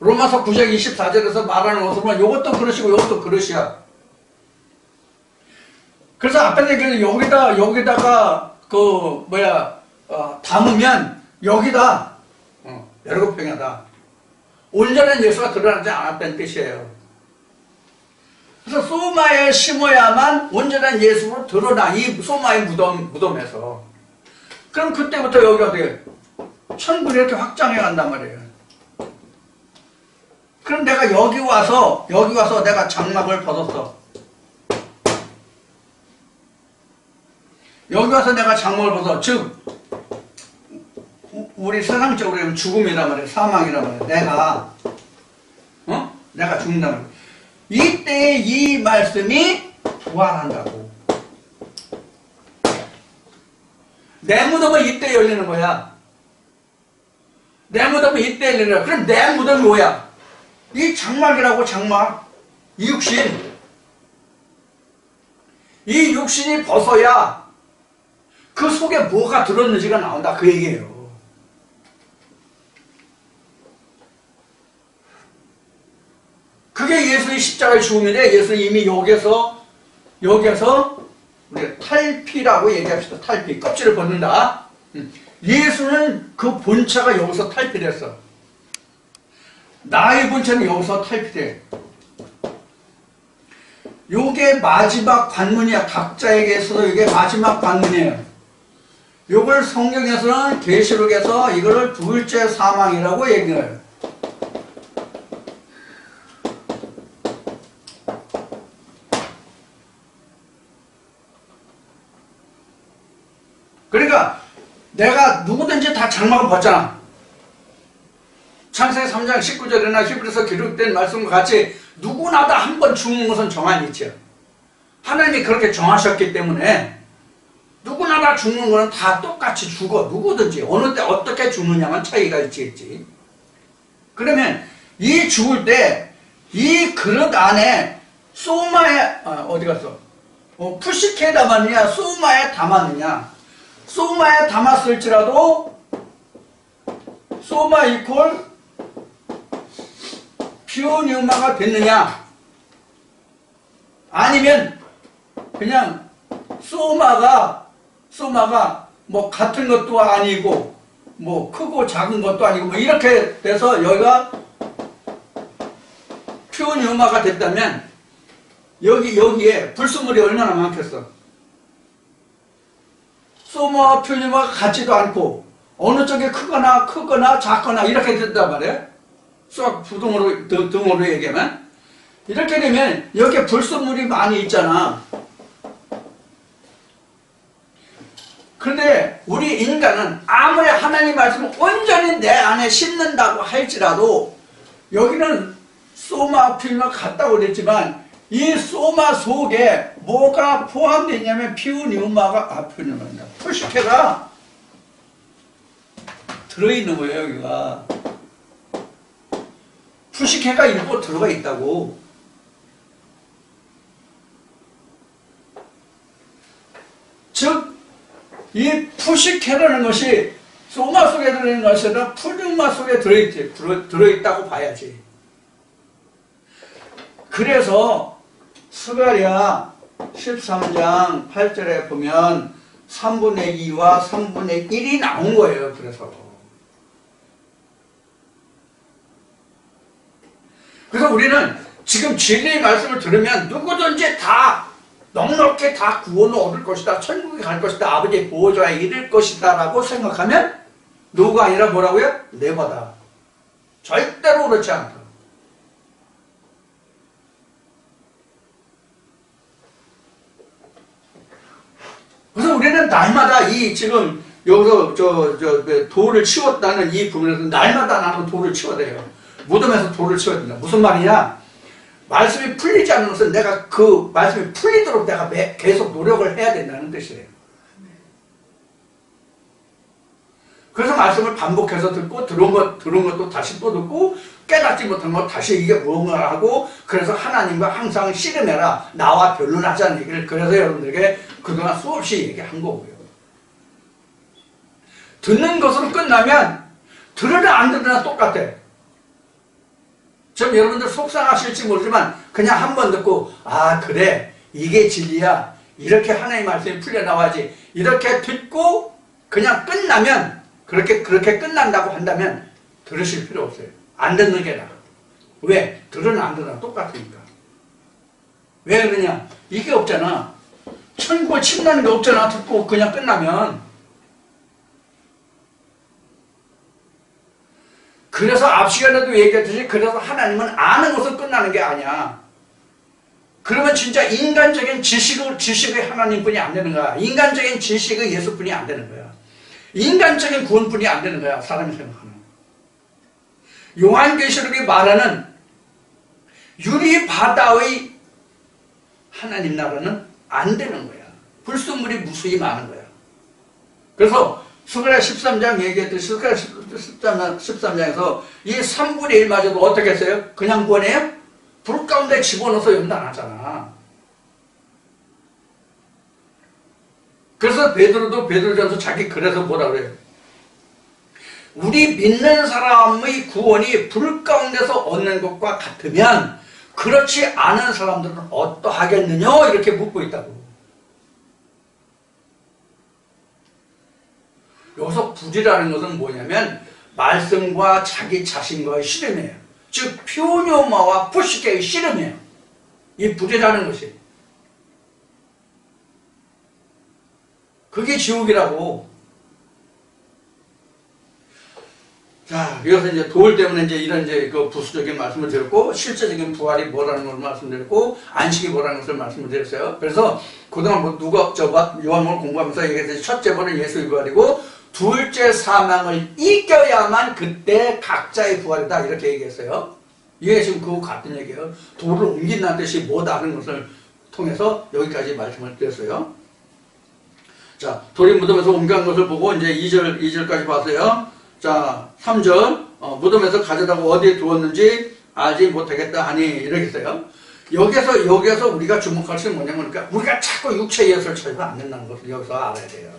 로마서 9장 24절에서 말하는 것을 보면 요것도 그릇이고 요것도 그릇이야. 그래서 앞에 얘기는 여기다가 담으면 여기다 여러분평이다. 온전한 예수가 드러나지 않았다는 뜻이에요. 그래서 소마에 심어야만 온전한 예수로 드러나. 이 소마의 무덤에서. 그럼 그때부터 여기가 어떻게 천국이 이렇게 확장해 간단 말이에요. 그럼 내가 여기 와서 내가 장막을 벗었어. 여기 와서 내가 장막을 벗어. 즉 우리 세상적으로 죽음이란 말이에요. 사망이란 말이에요. 내가 죽는단 말이에요. 이때 이 말씀이 부활한다고. 내 무덤은 이때 열리는 거야. 내 무덤은 이때 열리는 거야. 그럼 내 무덤이 뭐야? 이 장막이라고. 장막. 이 육신. 이 육신이 벗어야 그 속에 뭐가 들었는지가 나온다. 그 얘기예요. 그게 예수의 십자가의 죽음인데 예수는 이미 여기에서 우리가 탈피라고 얘기합시다. 탈피. 껍질을 벗는다. 예수는 그 본체가 여기서 탈피됐어. 나의 본체는 여기서 탈피돼. 요게 마지막 관문이야. 각자에게서 이게 마지막 관문이에요. 요걸 성경에서는 계시록에서 이거를 둘째 사망이라고 얘기해요. 그러니까 내가 누구든지 다 장막을 벗잖아. 창세기 3장 19절이나 히브리서 기록된 말씀과 같이 누구나 다 한 번 죽는 것은 정한 이치야. 하나님이 그렇게 정하셨기 때문에 누구나 다 죽는 거는 다 똑같이 죽어. 누구든지 어느 때 어떻게 죽느냐만 차이가 있지. 그러면 이 죽을 때 이 그릇 안에 소마에 어디 갔어? 푸시케에 담았느냐 소마에 담았느냐. 소마에 담았을지라도 소마 이퀄 피오니우마가 됐느냐, 아니면 그냥 소마가 뭐 같은 것도 아니고 뭐 크고 작은 것도 아니고 뭐 이렇게 돼서 여기가 피오니우마가 됐다면 여기에 불순물이 얼마나 많겠어. 소마와 피오니우마가 같지도 않고 어느 쪽이 크거나 작거나 이렇게 된단 말이에요. 수학 등으로 얘기하면 이렇게 되면 여기에 불순물이 많이 있잖아. 그런데 우리 인간은 아무리 하나님 말씀을 온전히 내 안에 심는다고 할지라도 여기는 소마, 피오니우마 같다고 그랬지만 이 소마 속에 뭐가 포함되어 있냐면 피오니우마가 푸시케가 들어있는 거예요. 여기가 푸시케가 일부 들어가 있다고. 즉 이 푸시케라는 것이 소마 속에 들어있는 것이 아니라 푸니우마 속에 들어있다고 봐야지. 그래서 스가랴 13장 8절에 보면 3분의 2와 3분의 1이 나온 거예요. 그래서 우리는 지금 진리의 말씀을 들으면 누구든지 다 넉넉히 다 구원을 얻을 것이다, 천국에 갈 것이다, 아버지의 보호자에 이를 것이다 라고 생각하면 누가 아니라 뭐라고요? 네버다. 절대로 그렇지 않다. 그래서 우리는 날마다 이 지금 여기서 돌을 치웠다는 이 부분에서 날마다 나는 돌을 치워야 돼요. 무덤에서 돌을 치워야 된다. 무슨 말이냐? 말씀이 풀리지 않는 것은 내가 그 말씀이 풀리도록 내가 계속 노력을 해야 된다는 뜻이에요. 그래서 말씀을 반복해서 듣고 들은 것도 다시 또 듣고 깨닫지 못한 것 다시 이게 무언가 하고, 그래서 하나님과 항상 씨름해라, 나와 변론하자는 얘기를 그래서 여러분들에게 그동안 수없이 얘기한 거고요. 듣는 것으로 끝나면 들으나 안 들으나 똑같아. 좀 여러분들 속상하실지 모르지만 그냥 한 번 듣고 아 그래 이게 진리야, 이렇게 하나님의 말씀이 풀려나와야지, 이렇게 듣고 그냥 끝나면 그렇게 끝난다고 한다면 들으실 필요 없어요. 안 듣는 게 나아. 왜? 들으나 안 들으나 똑같으니까. 왜 그러냐? 이게 없잖아. 천국을 침나는 게 없잖아. 듣고 그냥 끝나면. 그래서 앞 시간에도 얘기했듯이 그래서 하나님은 아는 것으로 끝나는 게 아니야. 그러면 진짜 인간적인 지식의 하나님뿐이 안 되는 거야. 인간적인 지식의 예수뿐이 안 되는 거야. 인간적인 구원뿐이 안 되는 거야. 사람이 생각하는. 요한계시록이 말하는 유리바다의 하나님 나라는 안 되는 거야. 불순물이 무수히 많은 거야. 그래서 스가랴 13장 얘기했듯이 스가랴 13장에서 이 3분의 1마저도 어떻게 했어요? 그냥 구원해요? 불 가운데 집어넣어서 연단하잖아. 그래서 베드로도 베드로전서 자기 글에서 뭐라 그래요? 우리 믿는 사람의 구원이 불 가운데서 얻는 것과 같으면 그렇지 않은 사람들은 어떠하겠느냐? 이렇게 묻고 있다고. 여기서 불이라는 것은 뭐냐면 말씀과 자기 자신과의 씨름이에요. 즉 피오니오마와 푸시케의 씨름이에요. 이 불이라는 것이. 그게 지옥이라고. 자, 여기서 이제 돌 때문에 이런 그 부수적인 말씀을 드렸고, 실제적인 부활이 뭐라는 걸 말씀드렸고, 안식이 뭐라는 것을 말씀을 드렸어요. 그래서 그동안 요한복음 공부하면서 얘기했듯이 첫째 번은 예수의 부활이고, 둘째 사망을 이겨야만 그때 각자의 부활이다, 이렇게 얘기했어요. 이게 지금 그거 같은 얘기예요. 돌을 옮긴다는 뜻이 뭐다는 것을 통해서 여기까지 말씀을 드렸어요. 자, 돌이 무덤에서 옮겨간 것을 보고 이제 2절까지 봤어요. 자, 3절 무덤에서 가져다가 어디에 두었는지 알지 못하겠다 하니 이렇게 써요. 여기에서 우리가 주목할 것은 뭐냐면 그러니까 우리가 자꾸 육체 예수를 찾아서 안 된다는 것을 여기서 알아야 돼요.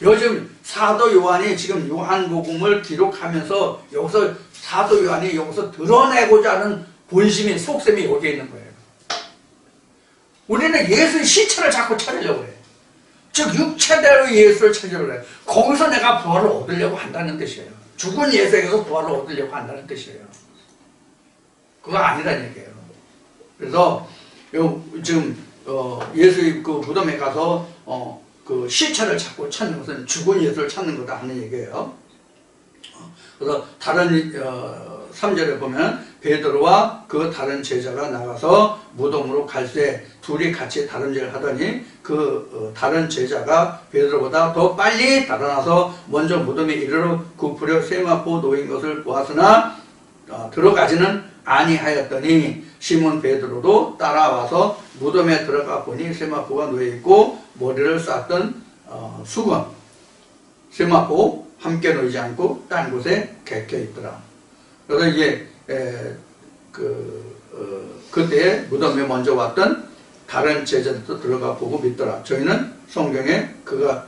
요즘 사도 요한이 지금 요한복음을 기록하면서 여기서 사도 요한이 여기서 드러내고자 하는 본심이 속셈이 여기에 있는 거예요. 우리는 예수의 실체를 자꾸 찾으려고 해요. 즉 육체대로 예수를 찾으려고 해요. 거기서 내가 부활을 얻으려고 한다는 뜻이에요. 죽은 예수에게서 부활을 얻으려고 한다는 뜻이에요. 그거 아니라는 얘기예요. 그래서 지금 예수의 그 무덤에 가서 그 시체를 찾고 찾는 것은 죽은 예수를 찾는 거다 하는 얘기예요. 그래서 다른 3절에 보면 베드로와 그 다른 제자가 나가서 무덤으로 갈새 둘이 같이 다름질을 하더니 그 다른 제자가 베드로보다 더 빨리 달아나서 먼저 무덤에 이르러 굽으려 세마포 놓인 것을 보았으나 들어가지는 아니하였더니 시몬 베드로도 따라와서 무덤에 들어가 보니 세마포가 놓여있고 머리를 쌌던 수건 세마포 함께 놓이지 않고 딴 곳에 객혀 있더라. 그래서 이게 그때 무덤에 먼저 왔던 다른 제자들도 들어가 보고 믿더라. 저희는 성경에 그가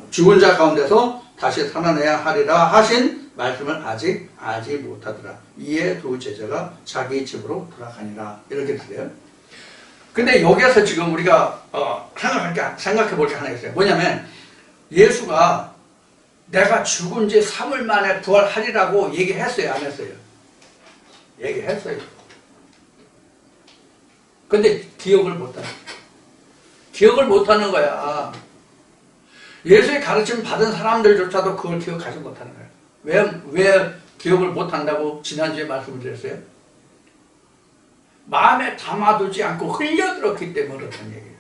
죽은 자 가운데서 다시 살아내야 하리라 하신 말씀을 아직 알지 못하더라. 이에 두 제자가 자기 집으로 돌아가니라. 이렇게 돼요. 근데 여기에서 지금 우리가 생각해 볼 게 하나 있어요. 뭐냐면 예수가 내가 죽은 지 3일 만에 부활하리라고 얘기했어요? 안 했어요? 얘기했어요. 근데 기억을 못하는 거야. 예수의 가르침 받은 사람들조차도 그걸 기억하지 못하는 거야. 왜 기억을 못한다고 지난주에 말씀을 드렸어요? 마음에 담아두지 않고 흘려들었기 때문에 그렇다는 얘기예요.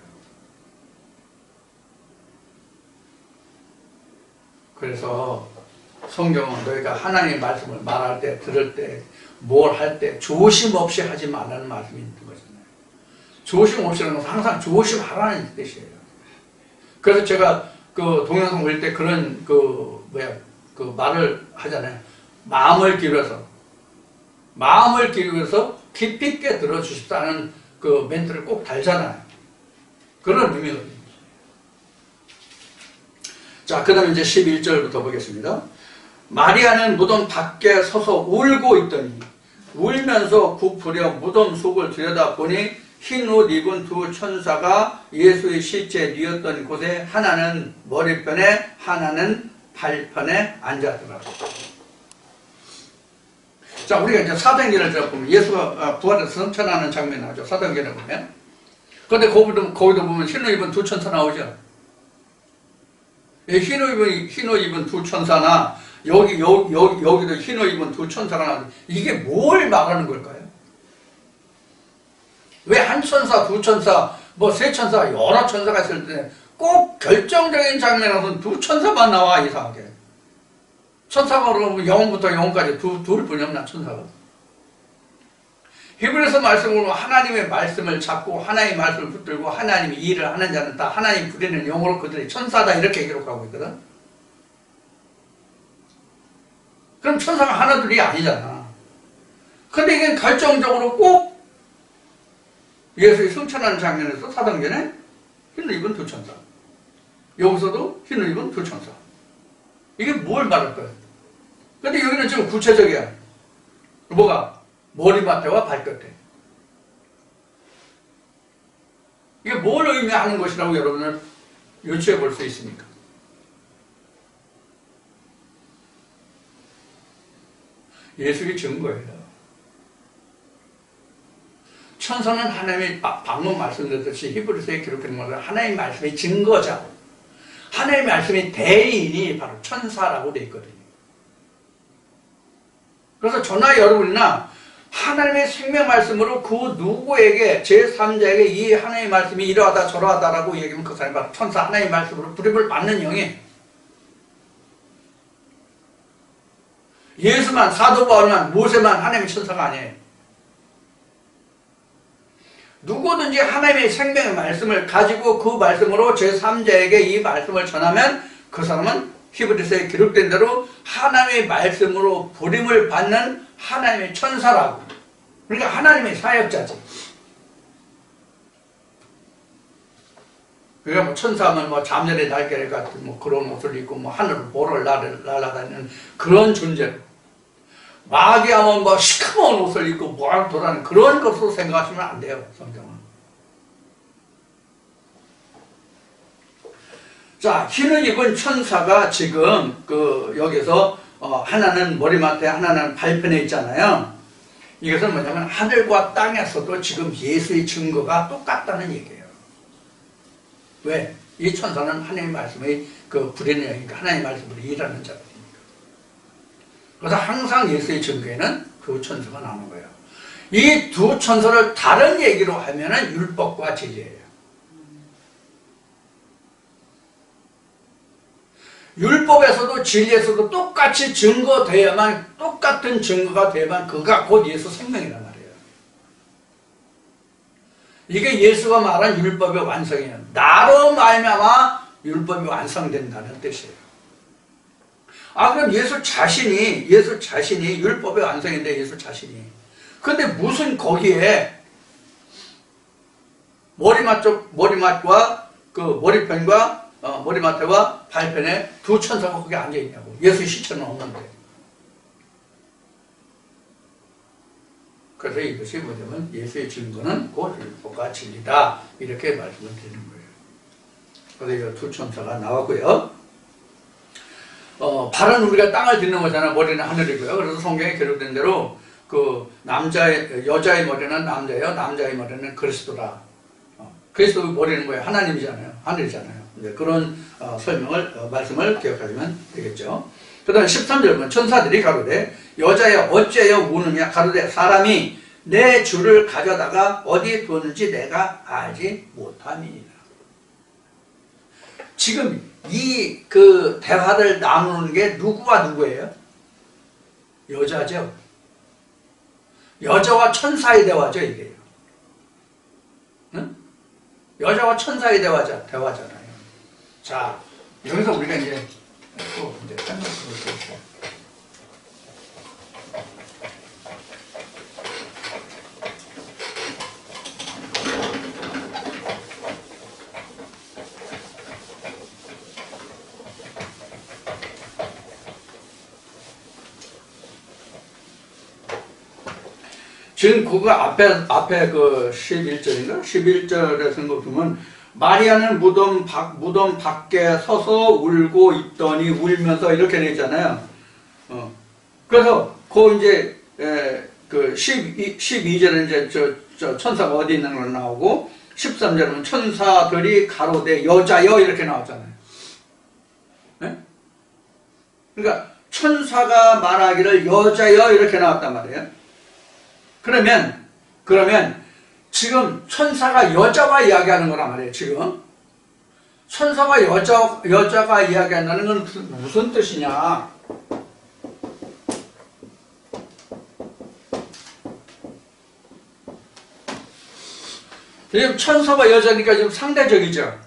그래서 성경은 너희가 하나님의 말씀을 말할 때, 들을 때, 뭘 할 때 조심 없이 하지 말라는 말씀이 있는 거잖아요. 조심 없이라는 것은 항상 조심하라는 뜻이에요. 그래서 제가 그 동영상 볼 때 그런 그 말을 하잖아요. 마음을 기울여서 깊이 있게 들어주십사는 그 멘트를 꼭 달잖아요. 그런 의미거든요. 자, 그 다음에 이제 11절부터 보겠습니다. 마리아는 무덤 밖에 서서 울고 있더니 울면서 굽으려 무덤 속을 들여다보니 흰 옷 입은 두 천사가 예수의 실제 뉘었던 곳에 하나는 머리편에 하나는 발편에 앉았더라고요. 자, 우리가 이제 사도행전을 들어보면 예수가 부활해서 승천하는 장면이 나오죠. 사도행전에 보면. 그런데 거기도 보면 흰 옷 입은 두 천사 나오죠. 흰 옷 입은 두 천사나 여기도 흰 옷 입은 두 천사가 나오죠. 이게 뭘 말하는 걸까요? 왜 한 천사, 두 천사, 세 천사, 여러 천사가 있을 때 꼭 결정적인 장면에서는 두 천사만 나와, 이상하게. 천사가 그러면 영혼부터 영혼까지 둘뿐이 없나, 천사가. 히브리서 말씀을 보면 하나님의 말씀을 잡고 하나님의 말씀을 붙들고 하나님이 일을 하는 자는 다 하나님 부리는 영으로 그들이 천사다, 이렇게 기록하고 있거든. 그럼 천사가 하나둘이 아니잖아. 근데 이게 결정적으로 꼭 예수의 승천하는 장면에서 사도행전에 흰 옷 입은 두 천사, 여기서도 흰 옷 입은 두 천사. 이게 뭘 말할까요? 근데 여기는 지금 구체적이야. 뭐가? 머리맡에와 발끝에. 이게 뭘 의미하는 것이라고 여러분을 유추해 볼 수 있습니까? 예수의 증거예요. 천사는 하나님의 방금 말씀드렸듯이 히브리서에 기록된 것은 하나님의 말씀의 증거자, 하나님의 말씀의 대인이 바로 천사라고 되어 있거든요. 그래서 저나 여러분이나 하나님의 생명 말씀으로 그 누구에게 제3자에게 이 하나님의 말씀이 이러하다 저러하다라고 얘기하면 그 사람이 바로 천사, 하나님의 말씀으로 불입을 받는 영이에요. 예수만, 사도 바울만, 모세만 하나님의 천사가 아니에요. 누구든지 하나님의 생명의 말씀을 가지고 그 말씀으로 제3자에게 이 말씀을 전하면 그 사람은 히브리서에 기록된 대로 하나님의 말씀으로 부림을 받는 하나님의 천사라고. 그러니까 하나님의 사역자지. 그러니까 뭐 천사하면 뭐 잠자리 날개 같은 뭐 그런 옷을 입고 뭐 하늘을 보러 날아다니는 그런 존재로. 마귀하면 뭐 시커먼 옷을 입고 뭐하러 돌아다니는 그런 것으로 생각하시면 안 돼요, 성경은. 자, 흰을 입은 천사가 지금 여기서 하나는 머리맡에 하나는 발편에 있잖아요. 이것은 뭐냐면 하늘과 땅에서도 지금 예수의 증거가 똑같다는 얘기예요. 왜? 이 천사는 하나님의 말씀의 불의는 영이니까 하나님의 말씀으로 일하는 자들이니까. 그래서 항상 예수의 증거에는 두 천사가 나오는 거예요. 이 두 천사를 다른 얘기로 하면은 율법과 진리예요. 율법에서도 진리에서도 똑같이 증거되어야만, 똑같은 증거가 되어야만 그가 곧 예수 생명이란 말이에요. 이게 예수가 말한 율법의 완성이에요. 나로 말미암아 율법이 완성된다는 뜻이에요. 그럼 예수 자신이 율법의 완성인데, 예수 자신이. 근데 무슨 거기에 머리맡과 머리편과 머리맡에와 발편에 두 천사가 거기 앉아있냐고. 예수의 시체는 없는데. 그래서 이것이 뭐냐면 예수의 증거는 곧 율법과 진리다. 이렇게 말씀을 드리는 거예요. 그래서 이 두 천사가 나왔고요. 발은 우리가 땅을 딛는 거잖아요. 머리는 하늘이고요. 그래서 성경에 기록된 대로 여자의 머리는 남자예요. 남자의 머리는 그리스도라. 그리스도의 머리는 뭐예요? 하나님이잖아요. 하늘이잖아요. 그런 말씀을 기억하시면 되겠죠. 그 다음에 13절 천사들이 가로되 여자여 어찌하여 우느냐 가로되 사람이 내 주를 가져다가 어디에 두었는지 내가 알지 못함이니라. 지금 이 대화를 나누는 게 누구와 누구예요? 여자죠. 여자와 천사의 대화죠, 이게요. 응? 여자와 천사의 대화잖아요. 자, 여기서 우리가 이제 생각해 볼게요. 지금 그거 앞에 11절인가? 11절에 생각 보면 마리아는 무덤 밖에 서서 울고 있더니 울면서 이렇게 되어 있잖아요. 그래서 이제 12절은 이제 저 천사가 어디 있는 걸 나오고 13절은 천사들이 가로되 여자여 이렇게 나왔잖아요. 네? 그러니까 천사가 말하기를 여자여 이렇게 나왔단 말이에요. 그러면 지금 천사가 여자와 이야기하는 거란 말이에요. 지금 천사가 여자가 이야기한다는 건 무슨 뜻이냐? 지금 천사가 여자니까 지금 상대적이죠.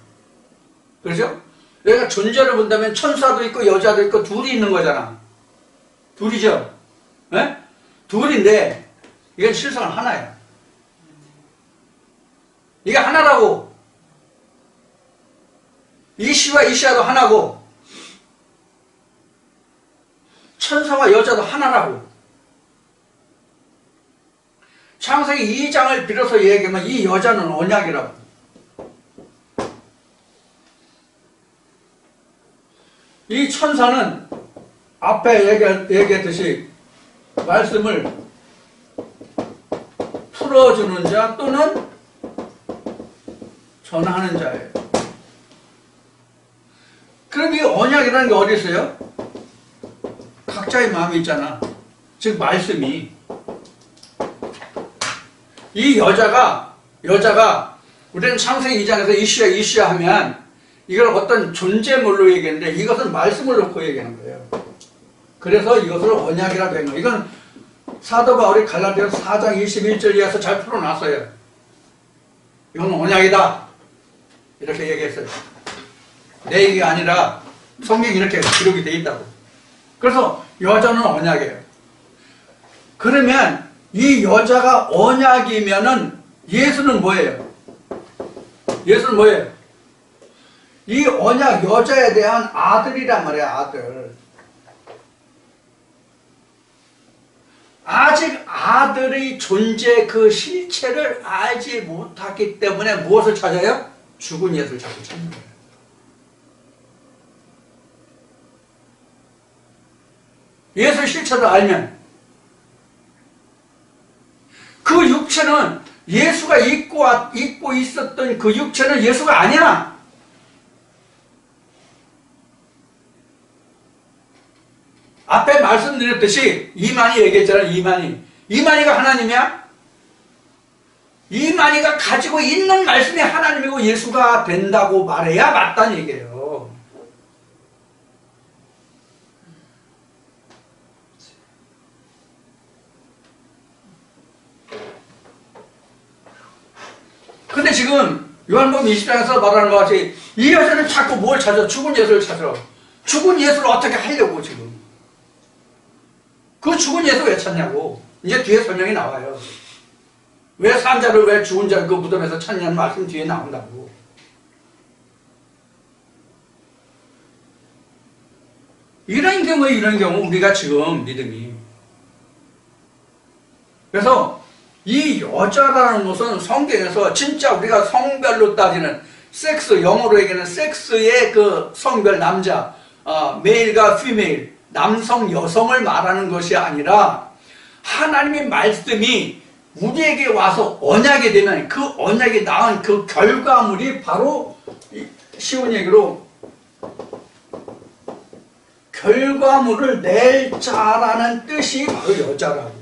그렇죠? 여기가 존재를 본다면 천사도 있고 여자도 있고 둘이 있는 거잖아. 둘이죠. 네? 둘인데 이건 실상은 하나야. 이게 하나라고. 이시와 이시아도 하나고 천사와 여자도 하나라고. 창세기 2장을 빌어서 얘기하면 이 여자는 언약이라고. 이 천사는 앞에 얘기했듯이 말씀을 풀어주는 자 또는 전하는 자예요. 그럼 이 언약이라는 게 어디 있어요? 각자의 마음이 있잖아. 즉 말씀이. 이 여자가 우리는 창세기 2장에서 이시야 하면 이걸 어떤 존재물로 얘기했는데 이것은 말씀을 놓고 얘기하는 거예요. 그래서 이것을 언약이라고 한 거예요. 이건 사도 바울이 갈라디아서 4장 21절 이하에서 잘 풀어놨어요. 이건 언약이다. 이렇게 얘기했어요. 내 얘기가 아니라 성경이 이렇게 기록이 되어 있다고. 그래서 여자는 언약이에요. 그러면 이 여자가 언약이면은 예수는 뭐예요? 예수는 뭐예요? 이 언약 여자에 대한 아들이란 말이야, 아들. 아직 아들의 존재 그 실체를 알지 못했기 때문에 무엇을 찾아요? 죽은 예수를 자꾸 찾는 거예요. 예수 실체를 알면 그 육체는 예수가 입고 있었던 그 육체는 예수가 아니야. 앞에 말씀드렸듯이 이만희 얘기했잖아요. 이만희가 하나님이야? 이만희가 가지고 있는 말씀이 하나님이고 예수가 된다고 말해야 맞다는 얘기예요. 근데 지금 요한복음 20장에서 말하는 것 같이 이 여자는 자꾸 뭘 찾아? 죽은 예수를 찾아. 죽은 예수를 어떻게 하려고 지금. 그 죽은 예수 왜 찾냐고. 이제 뒤에 설명이 나와요. 왜 산자를 왜 죽은 자를 그 무덤에서 찾냐는 말씀 뒤에 나온다고. 이런 경우 우리가 지금 믿음이. 그래서 이 여자라는 것은 성경에서 진짜 우리가 성별로 따지는 섹스, 영어로 얘기하는 섹스의 그 성별 남자, 메일과 피메일, 남성, 여성을 말하는 것이 아니라 하나님의 말씀이 우리에게 와서 언약이 되면 그 언약이 낳은 그 결과물이 바로 쉬운 얘기로 결과물을 낼 자라는 뜻이 바로 여자라고.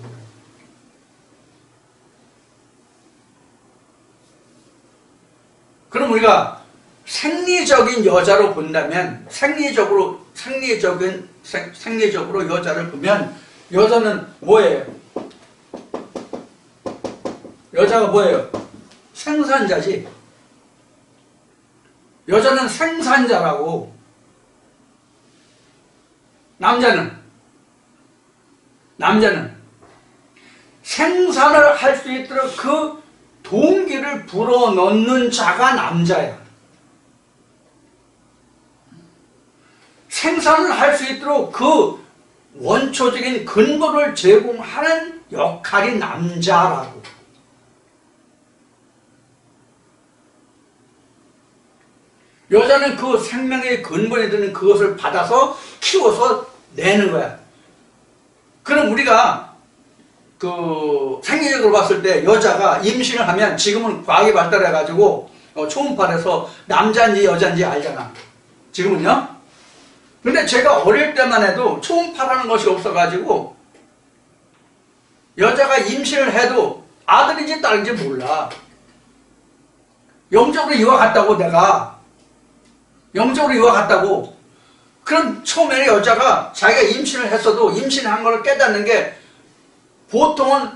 그럼 우리가 생리적인 여자로 본다면 생리적으로 여자를 보면 여자는 뭐예요? 여자가 뭐예요? 생산자지. 여자는 생산자라고. 남자는 생산을 할 수 있도록 그 동기를 불어넣는 자가 남자야. 생산을 할 수 있도록 그 원초적인 근거를 제공하는 역할이 남자라고. 여자는 그 생명의 근본에 드는 그것을 받아서 키워서 내는 거야. 그럼 우리가 그 생리적으로 봤을 때 여자가 임신을 하면 지금은 과학이 발달해가지고 초음파에서 남자인지 여자인지 알잖아. 지금은요? 근데 제가 어릴 때만 해도 초음파라는 것이 없어가지고 여자가 임신을 해도 아들인지 딸인지 몰라. 영적으로 이와 같다고 내가. 영적으로 이와 같다고. 그럼 처음에는 여자가 자기가 임신을 했어도 임신한 걸 깨닫는 게 보통은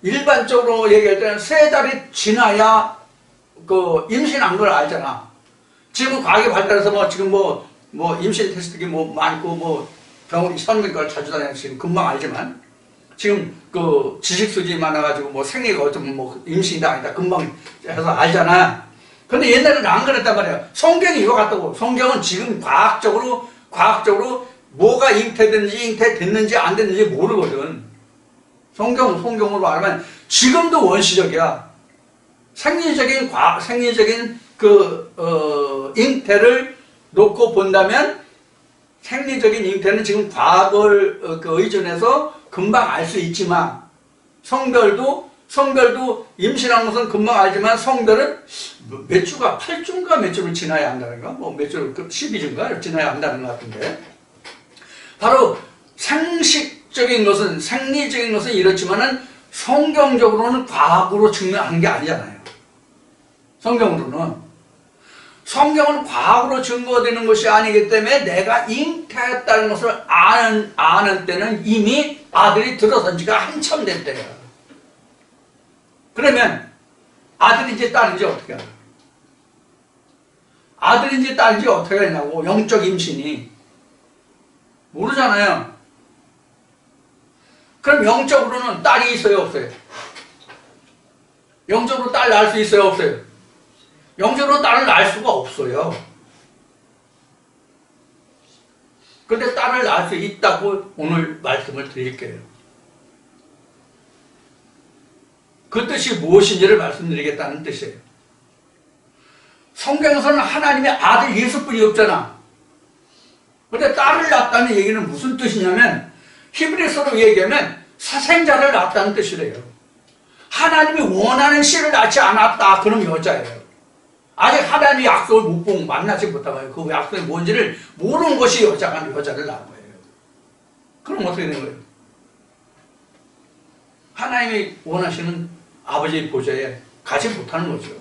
일반적으로 얘기할 때는 3달이 지나야 그 임신한 걸 알잖아. 지금 과학이 발달해서 지금 임신 테스트기 많고 병원 선명과를 자주 다녀서 지금 금방 알지만 지금 그 지식 수준이 많아가지고 생리가 어쩌면 임신이다 아니다 금방 해서 알잖아. 근데 옛날에는 안 그랬단 말이야. 성경이 이거 같다고. 성경은 지금 과학적으로 뭐가 잉태됐는지 안 됐는지 모르거든. 성경으로 말하면 지금도 원시적이야. 생리적인 잉태를 놓고 본다면 생리적인 잉태는 지금 과학을 의존해서 금방 알 수 있지만 성별도 임신한 것은 금방 알지만 성별은 몇 주가 8주인가 몇 주를 지나야 한다는가? 몇 주를 12주인가 지나야 한다는 것 같은데 바로 생리적인 것은 이렇지만은 성경적으로는 과학으로 증명하는 게 아니잖아요. 성경은 과학으로 증거되는 것이 아니기 때문에 내가 잉태했다는 것을 아는 때는 이미 아들이 들어선 지가 한참 된 때예요. 그러면 아들인지 딸인지 어떻게 알아? 아들인지 딸인지 어떻게 하냐고. 영적 임신이. 모르잖아요. 그럼 영적으로는 딸이 있어요, 없어요? 영적으로 딸 낳을 수 있어요, 없어요? 영적으로 딸을 낳을 수가 없어요. 그런데 딸을 낳을 수 있다고 오늘 말씀을 드릴게요. 그 뜻이 무엇인지를 말씀드리겠다는 뜻이에요. 성경에서는 하나님의 아들 예수뿐이 없잖아. 그런데 딸을 낳았다는 얘기는 무슨 뜻이냐면 히브리서로 얘기하면 사생자를 낳았다는 뜻이래요. 하나님이 원하는 씨를 낳지 않았다. 그럼 여자예요. 아직 하나님의 약속을 못 보고 만나지 못한 거예요. 그 약속이 뭔지를 모르는 것이 여자를 낳은 거예요. 그럼 어떻게 된 거예요? 하나님이 원하시는 아버지의 보좌에 가지 못하는 거죠.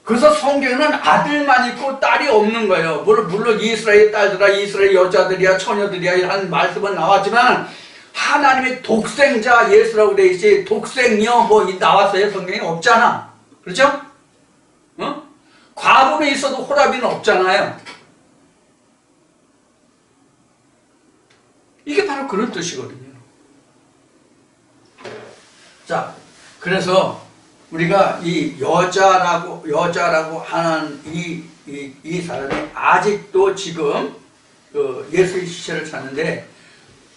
그래서 성경에는 아들만 있고 딸이 없는 거예요. 물론 이스라엘 딸들아, 이스라엘 여자들이야, 처녀들이야 하는 말씀은 나왔지만 하나님의 독생자 예수라고 되어 있지 독생녀 뭐 나왔어요? 성경에 없잖아. 그렇죠? 과부는 있어도 호라비는 없잖아요. 이게 바로 그런 뜻이거든요. 자, 그래서 우리가 이 여자라고 하는 이 사람이 아직도 지금 예수의 시체를 찾는데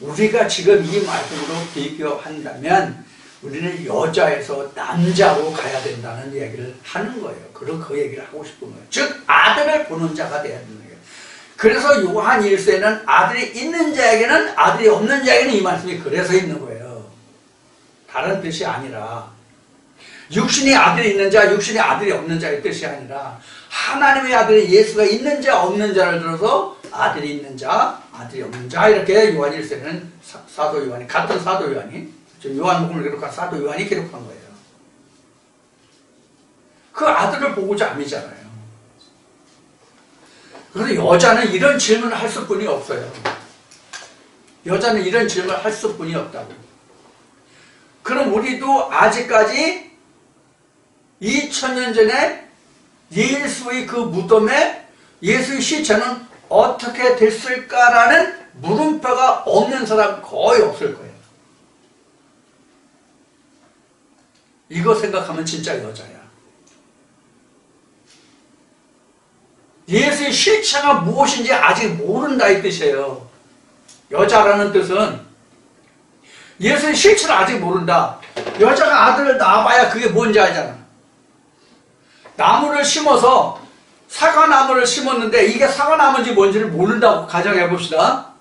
우리가 지금 이 말씀으로 비교한다면 우리는 여자에서 남자로 가야 된다는 이야기를 하는 거예요. 그 얘기를 하고 싶은 거예요. 즉 아들을 보는 자가 돼야 되는 거예요. 그래서 요한 1세는 아들이 있는 자에게는 아들이 없는 자에게는 이 말씀이 그래서 있는 거예요. 다른 뜻이 아니라 육신의 아들이 있는 자, 육신의 아들이 없는 자의 뜻이 아니라 하나님의 아들이 예수가 있는 자, 없는 자를 들어서 아들이 있는 자, 아들이 없는 자 이렇게 요한 1세는 사도 요한이 같은 사도 요한이 지금 요한복음을 기록한 사도 요한이 기록한 거예요. 그 아들을 보고자 암이잖아요. 그래서 여자는 이런 질문을 할 수뿐이 없어요. 여자는 이런 질문을 할 수뿐이 없다고. 그럼 우리도 아직까지 2000년 전에 예수의 그 무덤에 예수의 시체는 어떻게 됐을까라는 물음표가 없는 사람 거의 없을 거예요. 이거 생각하면 진짜 여자야. 예수의 실체가 무엇인지 아직 모른다 이 뜻이에요. 여자라는 뜻은 예수의 실체를 아직 모른다. 여자가 아들을 낳아봐야 그게 뭔지 알잖아. 나무를 심어서 사과나무를 심었는데 이게 사과나무인지 뭔지를 모른다고 가정해 봅시다.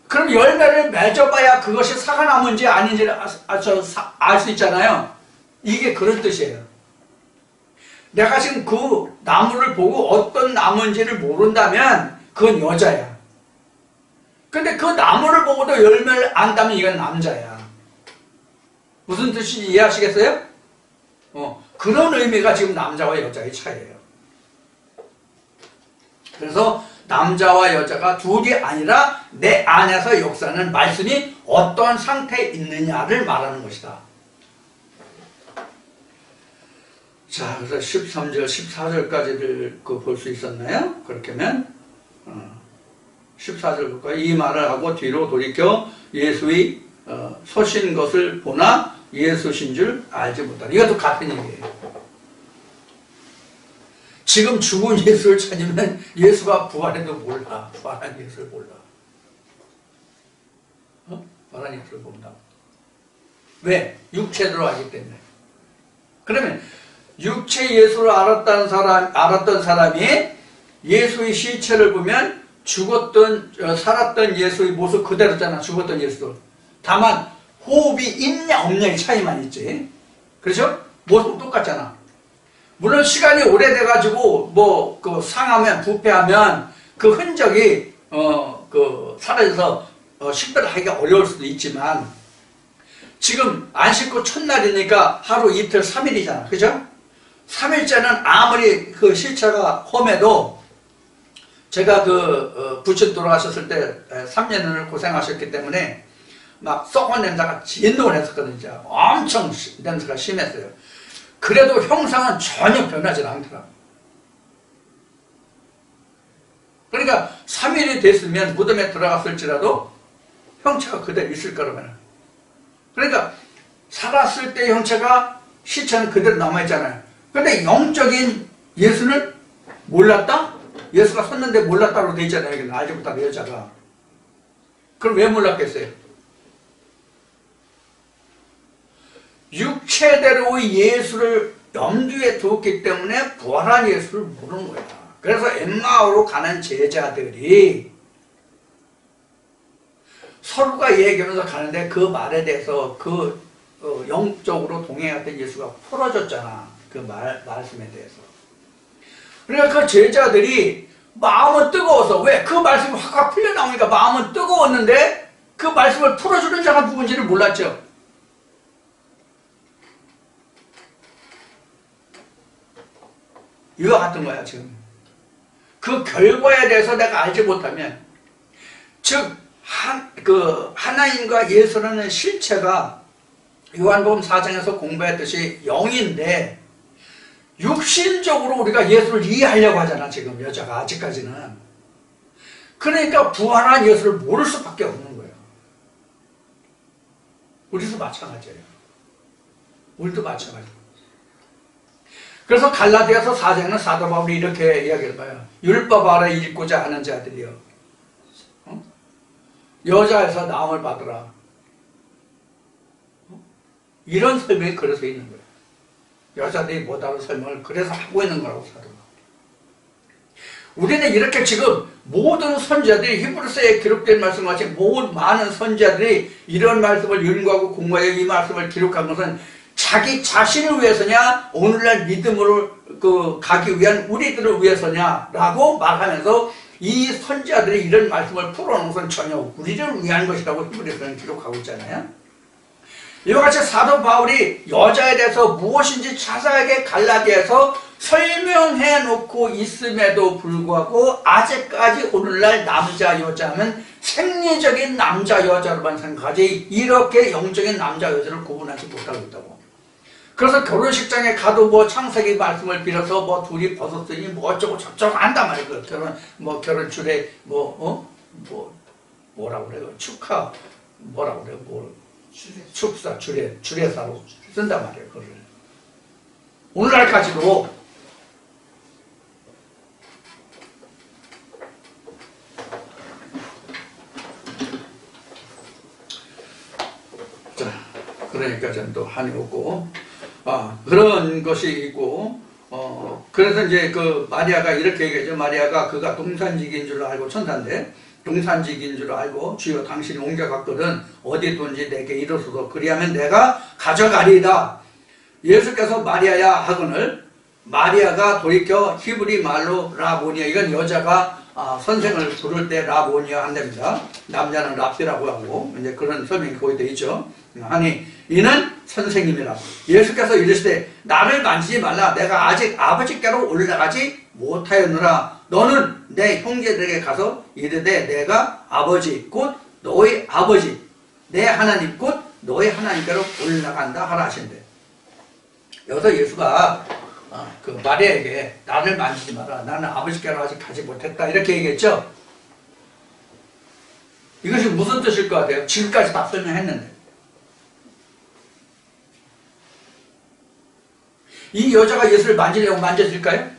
그럼 열매를 맺어봐야 그것이 사과나무인지 아닌지를 알 수 있잖아요. 이게 그런 뜻이에요. 내가 지금 그 나무를 보고 어떤 나무인지를 모른다면 그건 여자야. 근데 그 나무를 보고도 열매를 안다면 이건 남자야. 무슨 뜻인지 이해하시겠어요? 그런 의미가 지금 남자와 여자의 차이예요. 그래서 남자와 여자가 둘이 아니라 내 안에서 역사하는 말씀이 어떤 상태에 있느냐를 말하는 것이다. 자, 그래서 13절, 14절까지를 볼 수 있었나요? 그렇게 하면 14절 볼까요? 이 말을 하고 뒤로 돌이켜 예수의 서신 것을 보나 예수신 줄 알지 못하다. 이것도 같은 얘기예요. 지금 죽은 예수를 찾으면 예수가 부활해도 몰라. 부활한 예수를 몰라. 부활한 예수를 본다. 왜? 육체로 알기 때문에. 그러면 육체 예수를 알았던 사람이 예수의 시체를 보면 살았던 예수의 모습 그대로잖아. 죽었던 예수. 다만 호흡이 있냐 없냐의 차이만 있지. 그렇죠? 모습 똑같잖아. 물론 시간이 오래돼가지고 상하면 부패하면 그 흔적이 사라져서 식별을 하기가 어려울 수도 있지만 지금 안 씻고 첫날이니까 하루 이틀 3일이잖아. 그죠? 3일째는 아무리 그 시체가 험해도 제가 부친 돌아가셨을 때 3년을 고생하셨기 때문에 막 썩은 냄새가 진동을 했었거든요. 진짜. 엄청 냄새가 심했어요. 그래도 형상은 전혀 변하지 않더라고요. 그러니까 3일이 됐으면 무덤에 들어갔을지라도 형체가 그대로 있을 거라면. 그러니까 살았을 때 형체가 시체는 그대로 남아있잖아요. 근데 영적인 예수는 몰랐다? 예수가 섰는데 몰랐다고 돼 있잖아요. 여기는 알지 못하는 여자가. 그럼 왜 몰랐겠어요? 육체대로의 예수를 염두에 두었기 때문에 부활한 예수를 모르는 거야. 그래서 엠마오로 가는 제자들이 서로가 얘기하면서 가는데 그 말에 대해서 그 영적으로 동행했던 예수가 풀어줬잖아. 그 말씀에 대해서. 그러니까 그 제자들이 마음은 뜨거워서, 왜? 그 말씀이 확 풀려나오니까 마음은 뜨거웠는데 그 말씀을 풀어주는 자가 누군지를 몰랐죠. 이와 같은 거야 지금. 그 결과에 대해서 내가 알지 못하면, 즉 하나님과 예수라는 실체가 요한복음 4장에서 공부했듯이 영인데 육신적으로 우리가 예수를 이해하려고 하잖아 지금 여자가 아직까지는. 그러니까 부활한 예수를 모를 수밖에 없는 거예요. 우리도 마찬가지예요. 우리도 마찬가지예요. 그래서 갈라디아서 4장은 사도 바울이 이렇게 이야기를 봐요. 율법 아래 읽고자 하는 자들이요, 여자에서 나음을 받으라. 이런 설명이 그래서 있는 거예요. 여자들이 못하는 설명을 그래서 하고 있는 거라고 사도 바울. 우리는 이렇게 지금 모든 선지자들이 히브리서에 기록된 말씀같이 많은 선지자들이 이런 말씀을 연구하고 공부하여 이 말씀을 기록한 것은 자기 자신을 위해서냐, 오늘날 믿음으로 가기 위한 우리들을 위해서냐라고 말하면서 이 선지자들이 이런 말씀을 풀어놓은 것은 전혀 우리를 위한 것이라고 히브리서는 기록하고 있잖아요. 이와 같이 사도 바울이 여자에 대해서 무엇인지 자세하게 갈라디아에서 설명해 놓고 있음에도 불구하고 아직까지 오늘날 남자 여자면 생리적인 남자 여자로만 생각하지 이렇게 영적인 남자 여자를 구분하지 못하고 있다고. 그래서 결혼식장에 가도 뭐 창세기 말씀을 빌어서 뭐 둘이 벗었으니 뭐 어쩌고 저쩌고 한단 말이에요. 결혼 주례 뭐라고 그래요? 축하 뭐라고 그래요? 축사 주례사로 쓴단 말이에요. 그걸 오늘날까지도. 자, 그러니까 전 또 한이 없고. 그런 것이 있고, 그래서 이제 그 마리아가 이렇게 얘기하죠. 마리아가 그가 동산직인 줄 알고, 천사인데, 동산직인 줄 알고, 주여 당신이 옮겨갔거든, 어디 둔지 내게 이르소서, 그리하면 내가 가져가리이다. 예수께서 마리아야 하거늘, 마리아가 돌이켜 히브리 말로 라보니아, 이건 여자가 선생을 부를 때 라보니아 한답니다. 남자는 랍비라고 하고, 이제 그런 설명이 거기 되어 있죠. 아니, 이는 선생님이라. 예수께서 이르시되 나를 만지지 말라. 내가 아직 아버지께로 올라가지 못하였느라. 너는 내 형제들에게 가서 이르되 내가 아버지 곧 너의 아버지 내 하나님 곧 너의 하나님께로 올라간다 하라 하신대. 여기서 예수가 그 마리아에게 나를 만지지 마라. 나는 아버지께로 아직 가지 못했다. 이렇게 얘기했죠. 이것이 무슨 뜻일 것 같아요? 지금까지 다 설명했는데. 이 여자가 예수를 만지려고 만져질까요?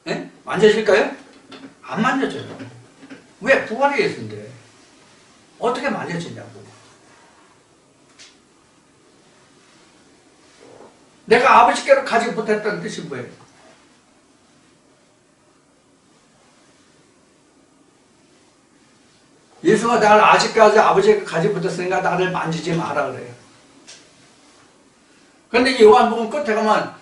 네? 만져질까요? 안 만져져요. 왜? 부활의 예수인데 어떻게 만져지냐고. 내가 아버지께로 가지 못했다는 뜻이 뭐예요? 예수가 나를 아직까지 아버지께 가지 못했으니까 나를 만지지 마라 그래요. 근데 요한복음 끝에 가면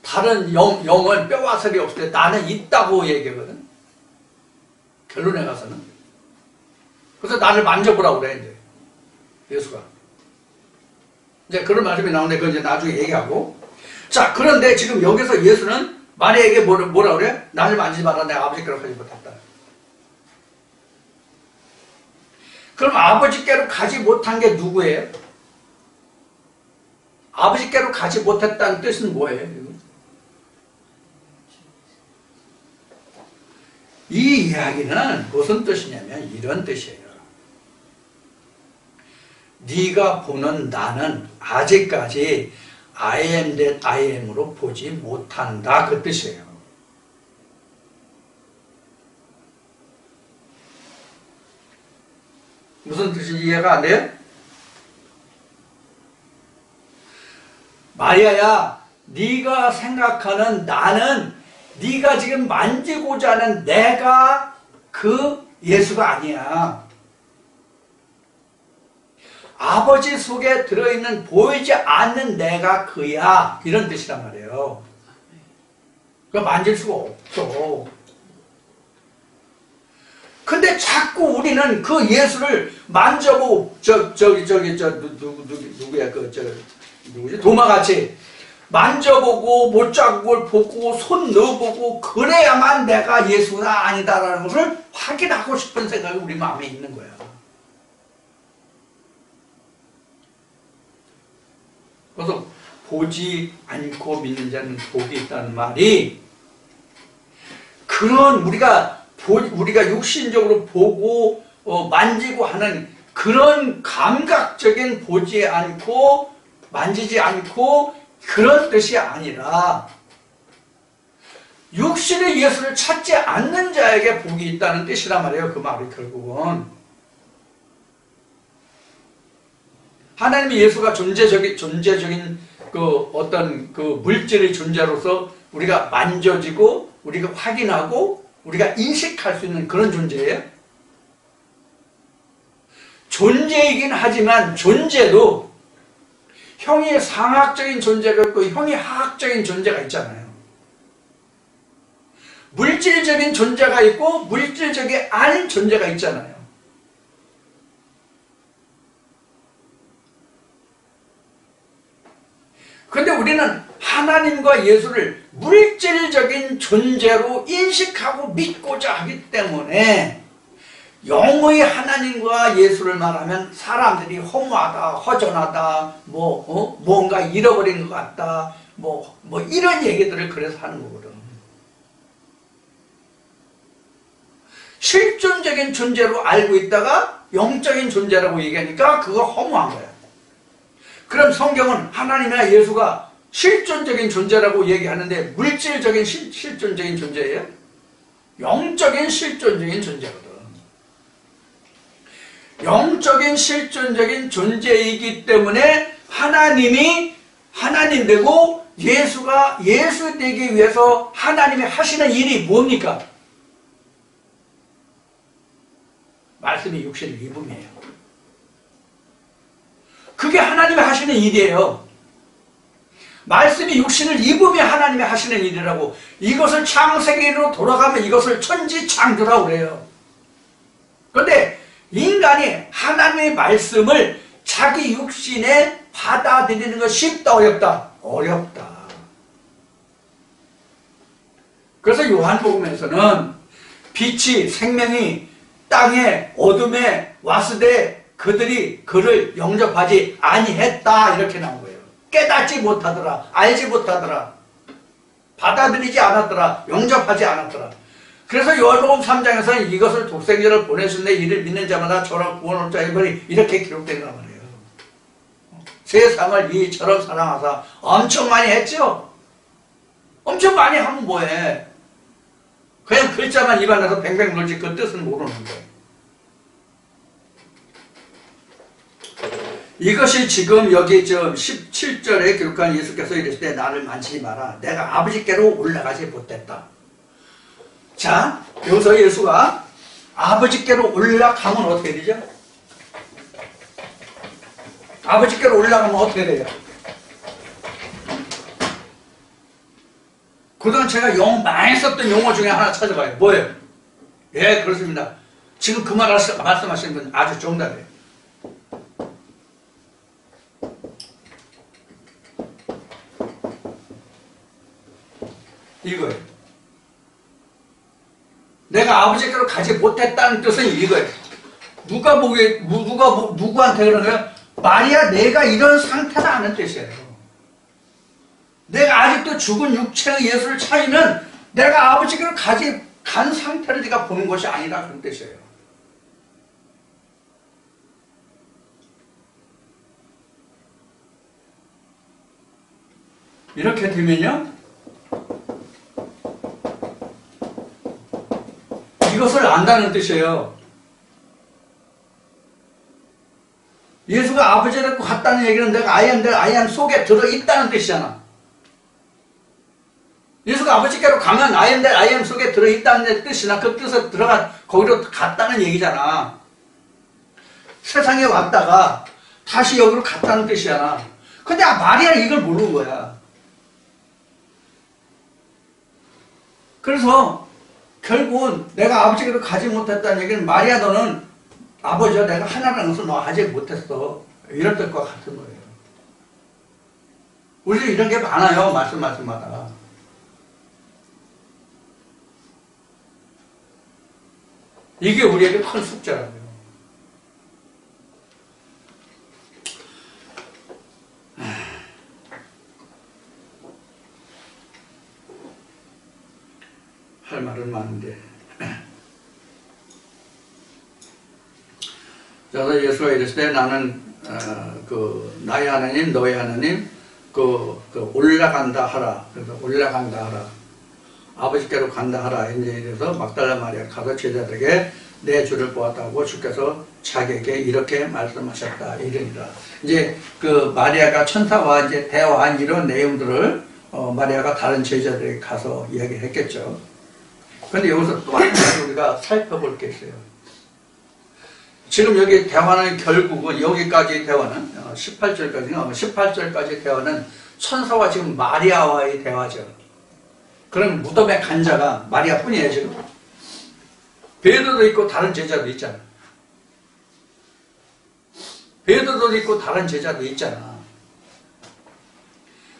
다른 영은 뼈와 살이 없을 때 나는 있다고 얘기하거든. 결론에 가서는. 그래서 나를 만져보라고 그래 이제 예수가. 이제 그런 말씀이 나오는데 그건 이제 나중에 얘기하고. 자, 그런데 지금 여기서 예수는 마리아에게 뭐라 그래? 나를 만지지 마라. 내가 아버지께로 가지 못했다. 그럼 아버지께로 가지 못한 게 누구예요? 아버지께로 가지 못했다는 뜻은 뭐예요? 이 이야기는 무슨 뜻이냐면 이런 뜻이에요. 네가 보는 나는 아직까지 I am that I am으로 보지 못한다, 그 뜻이에요. 무슨 뜻인지 이해가 안 돼요? 마리아야, 네가 생각하는 나는 네가 지금 만지고자 하는 내가 그 예수가 아니야. 아버지 속에 들어있는 보이지 않는 내가 그야, 이런 뜻이란 말이에요. 그거 만질 수가 없어. 근데 자꾸 우리는 그 예수를 만져보고 누구야 누구지? 도마같이 만져보고 못자국을 보고 손 넣어보고 그래야만 내가 예수가 아니다라는 것을 확인하고 싶은 생각이 우리 마음에 있는 거야. 그래서 보지 않고 믿는 자는 복이 있다는 말이, 그런 우리가 육신적으로 보고 만지고 하는 그런 감각적인 보지 않고 만지지 않고 그런 뜻이 아니라, 육신의 예수를 찾지 않는 자에게 복이 있다는 뜻이란 말이에요. 그 말이 결국은 하나님의 예수가 존재적인 그 어떤 그 물질의 존재로서 우리가 만져지고 우리가 확인하고 우리가 인식할 수 있는 그런 존재예요. 존재이긴 하지만 존재도 형이 상학적인 존재가 있고 형이 하학적인 존재가 있잖아요. 물질적인 존재가 있고 물질적이 아닌 존재가 있잖아요. 그런데 우리는 하나님과 예수를 물질적인 존재로 인식하고 믿고자 하기 때문에 영의 하나님과 예수를 말하면 사람들이 허무하다, 허전하다, 뭔가 잃어버린 것 같다, 이런 얘기들을 그래서 하는 거거든. 실존적인 존재로 알고 있다가 영적인 존재라고 얘기하니까 그거 허무한 거야. 그럼 성경은 하나님이나 예수가 실존적인 존재라고 얘기하는데 물질적인 실존적인 존재예요? 영적인 실존적인 존재거든. 영적인 실존적인 존재이기 때문에 하나님이 하나님 되고 예수가 예수 되기 위해서 하나님이 하시는 일이 뭡니까? 말씀이 육신을 입음이에요. 그게 하나님이 하시는 일이에요. 말씀이 육신을 입으며 하나님이 하시는 일이라고. 이것을 창세기로 돌아가면 이것을 천지창조라고 그래요. 그런데 인간이 하나님의 말씀을 자기 육신에 받아들이는 거 쉽다 어렵다? 어렵다. 그래서 요한복음에서는 빛이 생명이 땅에 어둠에 왔으되 그들이 그를 영접하지 아니했다, 이렇게 나온 거예요. 깨닫지 못하더라, 알지 못하더라, 받아들이지 않았더라, 영접하지 않았더라. 그래서 요한복음 3장에서는 이것을 독생자를 보내셨네, 이를 믿는 자마다 저런 구원을 얻자, 이렇게 기록된 거 말이에요. 세상을 이처럼 사랑하사. 엄청 많이 했죠? 엄청 많이 하면 뭐해? 그냥 글자만 입안에서 뱅뱅 돌지 그 뜻은 모르는데. 이것이 지금 여기 17절에 기록한 예수께서 이르시되 나를 만지지 마라. 내가 아버지께로 올라가지 못했다. 자, 여기서 예수가 아버지께로 올라가면 어떻게 되죠? 아버지께로 올라가면 어떻게 돼요? 그동안 제가 많이 썼던 용어 중에 하나 찾아봐요. 뭐예요? 예, 그렇습니다. 지금 그 말씀하시는 분 아주 정답이에요. 이거예요. 내가 아버지께로 가지 못했다는 뜻은 이거예요. 누구한테 그러는 거야? 마리아, 내가 이런 상태라는 뜻이에요. 내가 아직도 죽은 육체의 예수를 차이는 내가 아버지께로 간 상태를 네가 보는 것이 아니라 그런 뜻이에요. 이렇게 되면요, 이것을 안다는 뜻이에요. 예수가 아버지를 갔다는 얘기는 내가 아이엠 속에 들어있다는 뜻이잖아. 예수가 아버지께로 가면 아이엠 속에 들어있다는 뜻이나 그 뜻에 거기로 갔다는 얘기잖아. 세상에 왔다가 다시 여기로 갔다는 뜻이잖아. 근데 마리아는 이걸 모르는 거야. 그래서 결국은 내가 아버지께로 가지 못했다는 얘기는 마리아 너는 아버지와 내가 하나라는 것을 너 아직 못했어. 이럴 것과 같은 거예요. 우리 이런 게 많아요. 말씀마다. 이게 우리에게 큰 숙제라고요. 할 말은 많은데. 그래서 예수가 이랬을 때 나는 나의 하나님 너의 하나님 올라간다 하라. 그래서 올라간다 하라. 아버지께로 간다 하라. 이제 이래서 막달라 마리아 가서 제자들에게 내 주를 보았다고 주께서 자기에게 이렇게 말씀하셨다. 이러니라. 이제 마리아가 천사와 이제 대화한 이런 내용들을 마리아가 다른 제자들에게 가서 이야기했겠죠. 그런데 여기서 또 한 가지 우리가 살펴볼 게 있어요. 지금 여기 대화는 결국은 여기까지 대화는 18절까지 대화는 천사와 지금 마리아와의 대화죠. 그럼 무덤에 간 자가 마리아뿐이에요. 지금 베드로도 있고 다른 제자도 있잖아. 베드로도 있고 다른 제자도 있잖아.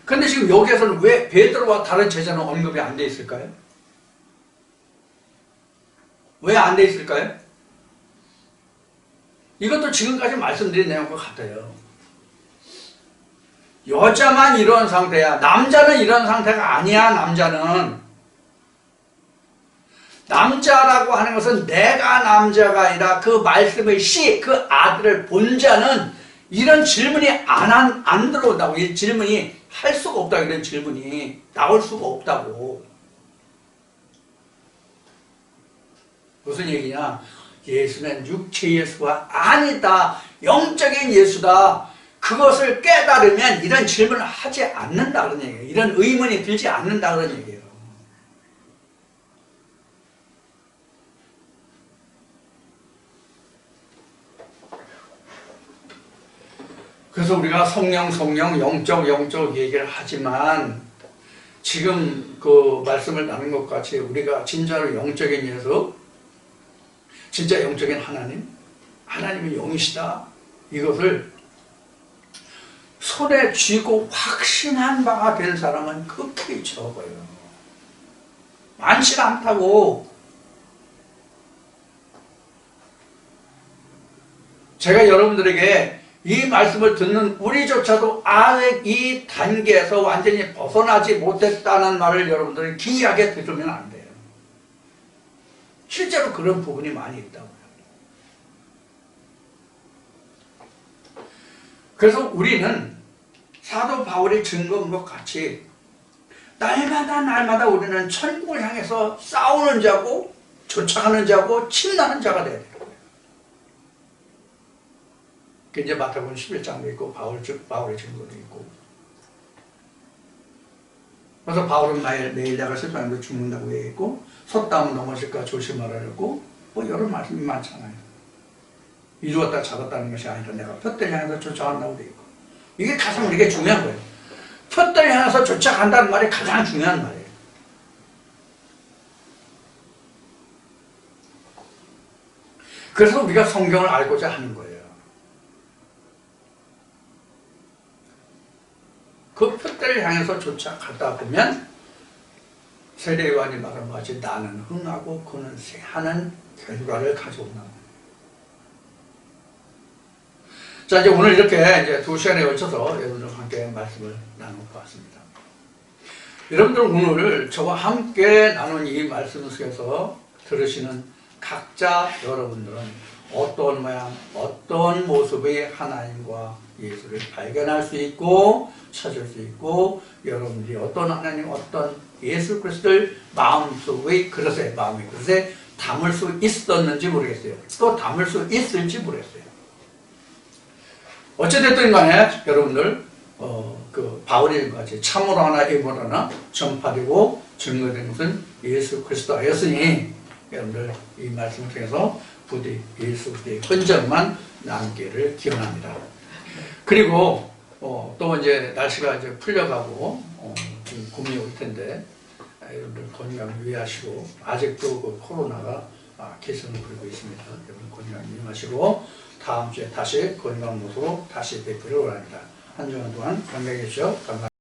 근데 지금 여기에서는 왜 베드로와 다른 제자는 언급이 안 돼 있을까요? 왜 안 돼 있을까요? 이것도 지금까지 말씀드린 내용과 같아요. 여자만 이런 상태야. 남자는 이런 상태가 아니야. 남자라고 하는 것은 내가 남자가 아니라 그 말씀의 그 아들을 본 자는 이런 질문이 안 들어온다고. 이 질문이 할 수가 없다. 이런 질문이 나올 수가 없다고. 무슨 얘기냐? 예수는 육체 예수가 아니다. 영적인 예수다. 그것을 깨달으면 이런 질문을 하지 않는다. 그런 얘기예요. 이런 의문이 들지 않는다. 그런 얘기예요. 그래서 우리가 성령, 영적 얘기를 하지만 지금 그 말씀을 나눈 것 같이 우리가 진짜로 영적인 예수, 진짜 영적인 하나님이 영이시다. 이것을 손에 쥐고 확신한 바가 된 사람은 극히 적어요. 많지 않다고. 제가 여러분들에게 이 말씀을 듣는 우리조차도 아직 이 단계에서 완전히 벗어나지 못했다는 말을 여러분들이 기이하게 들으면 안 돼요. 실제로 그런 부분이 많이 있다고요. 그래서 우리는 사도 바울이 증거한 것 같이 날마다 우리는 천국을 향해서 싸우는 자고 쫓아가는 자고 침나는 자가 돼야 돼요. 이제 마태복음 11장도 있고 바울의 증거도 있고. 그래서 바울은 내일 내가 실패하면 죽는다고 얘기했고 섰다면 넘어질까 조심하라고 여러 말씀이 많잖아요. 이루었다 잡았다는 것이 아니라 내가 푯들 향해서 쫓아간다고 되어 있고. 이게 가장 우리에게 중요한 거예요. 푯들 향해서 쫓아간다는 말이 가장 중요한 말이에요. 그래서 우리가 성경을 알고자 하는 거예요. 그 푯들을 향해서 쫓아가다 보면 세례요한이 말한 것 같이 나는 흥하고 그는 쇠하는 결과를 가져온다. 자, 이제 오늘 이렇게 이제 2시간에 걸쳐서 여러분들과 함께 말씀을 나눠보았습니다. 여러분들 오늘 저와 함께 나눈 이 말씀 속에서 들으시는 각자 여러분들은 어떤 모양, 어떤 모습의 하나님과 예수를 발견할 수 있고 찾을 수 있고 여러분들이 어떤 하나님, 어떤 예수 그리스도를 마음속의 그릇에, 마음의 그릇에 담을 수 있었는지 모르겠어요. 또 담을 수 있을지 모르겠어요. 어찌됐든 간에 여러분들 그 바울이 같이 참으로 하나 입으로 하나 전파되고 증거된 것은 예수 그리스도였으니 여러분들 이 말씀을 통해서 부디 예수 그리스도의 흔적만 남기를 기원합니다. 그리고 또 이제 날씨가 이제 풀려가고 좀 봄이 올 텐데 여러분들 건강 유의하시고 아직도 그 코로나가 기승을 부리고 있습니다. 여러분 건강 유의하시고 다음 주에 다시 건강 모습으로 다시 뵙기를 원합니다. 한 주간 동안 건강해 주십시오. 감사합니다.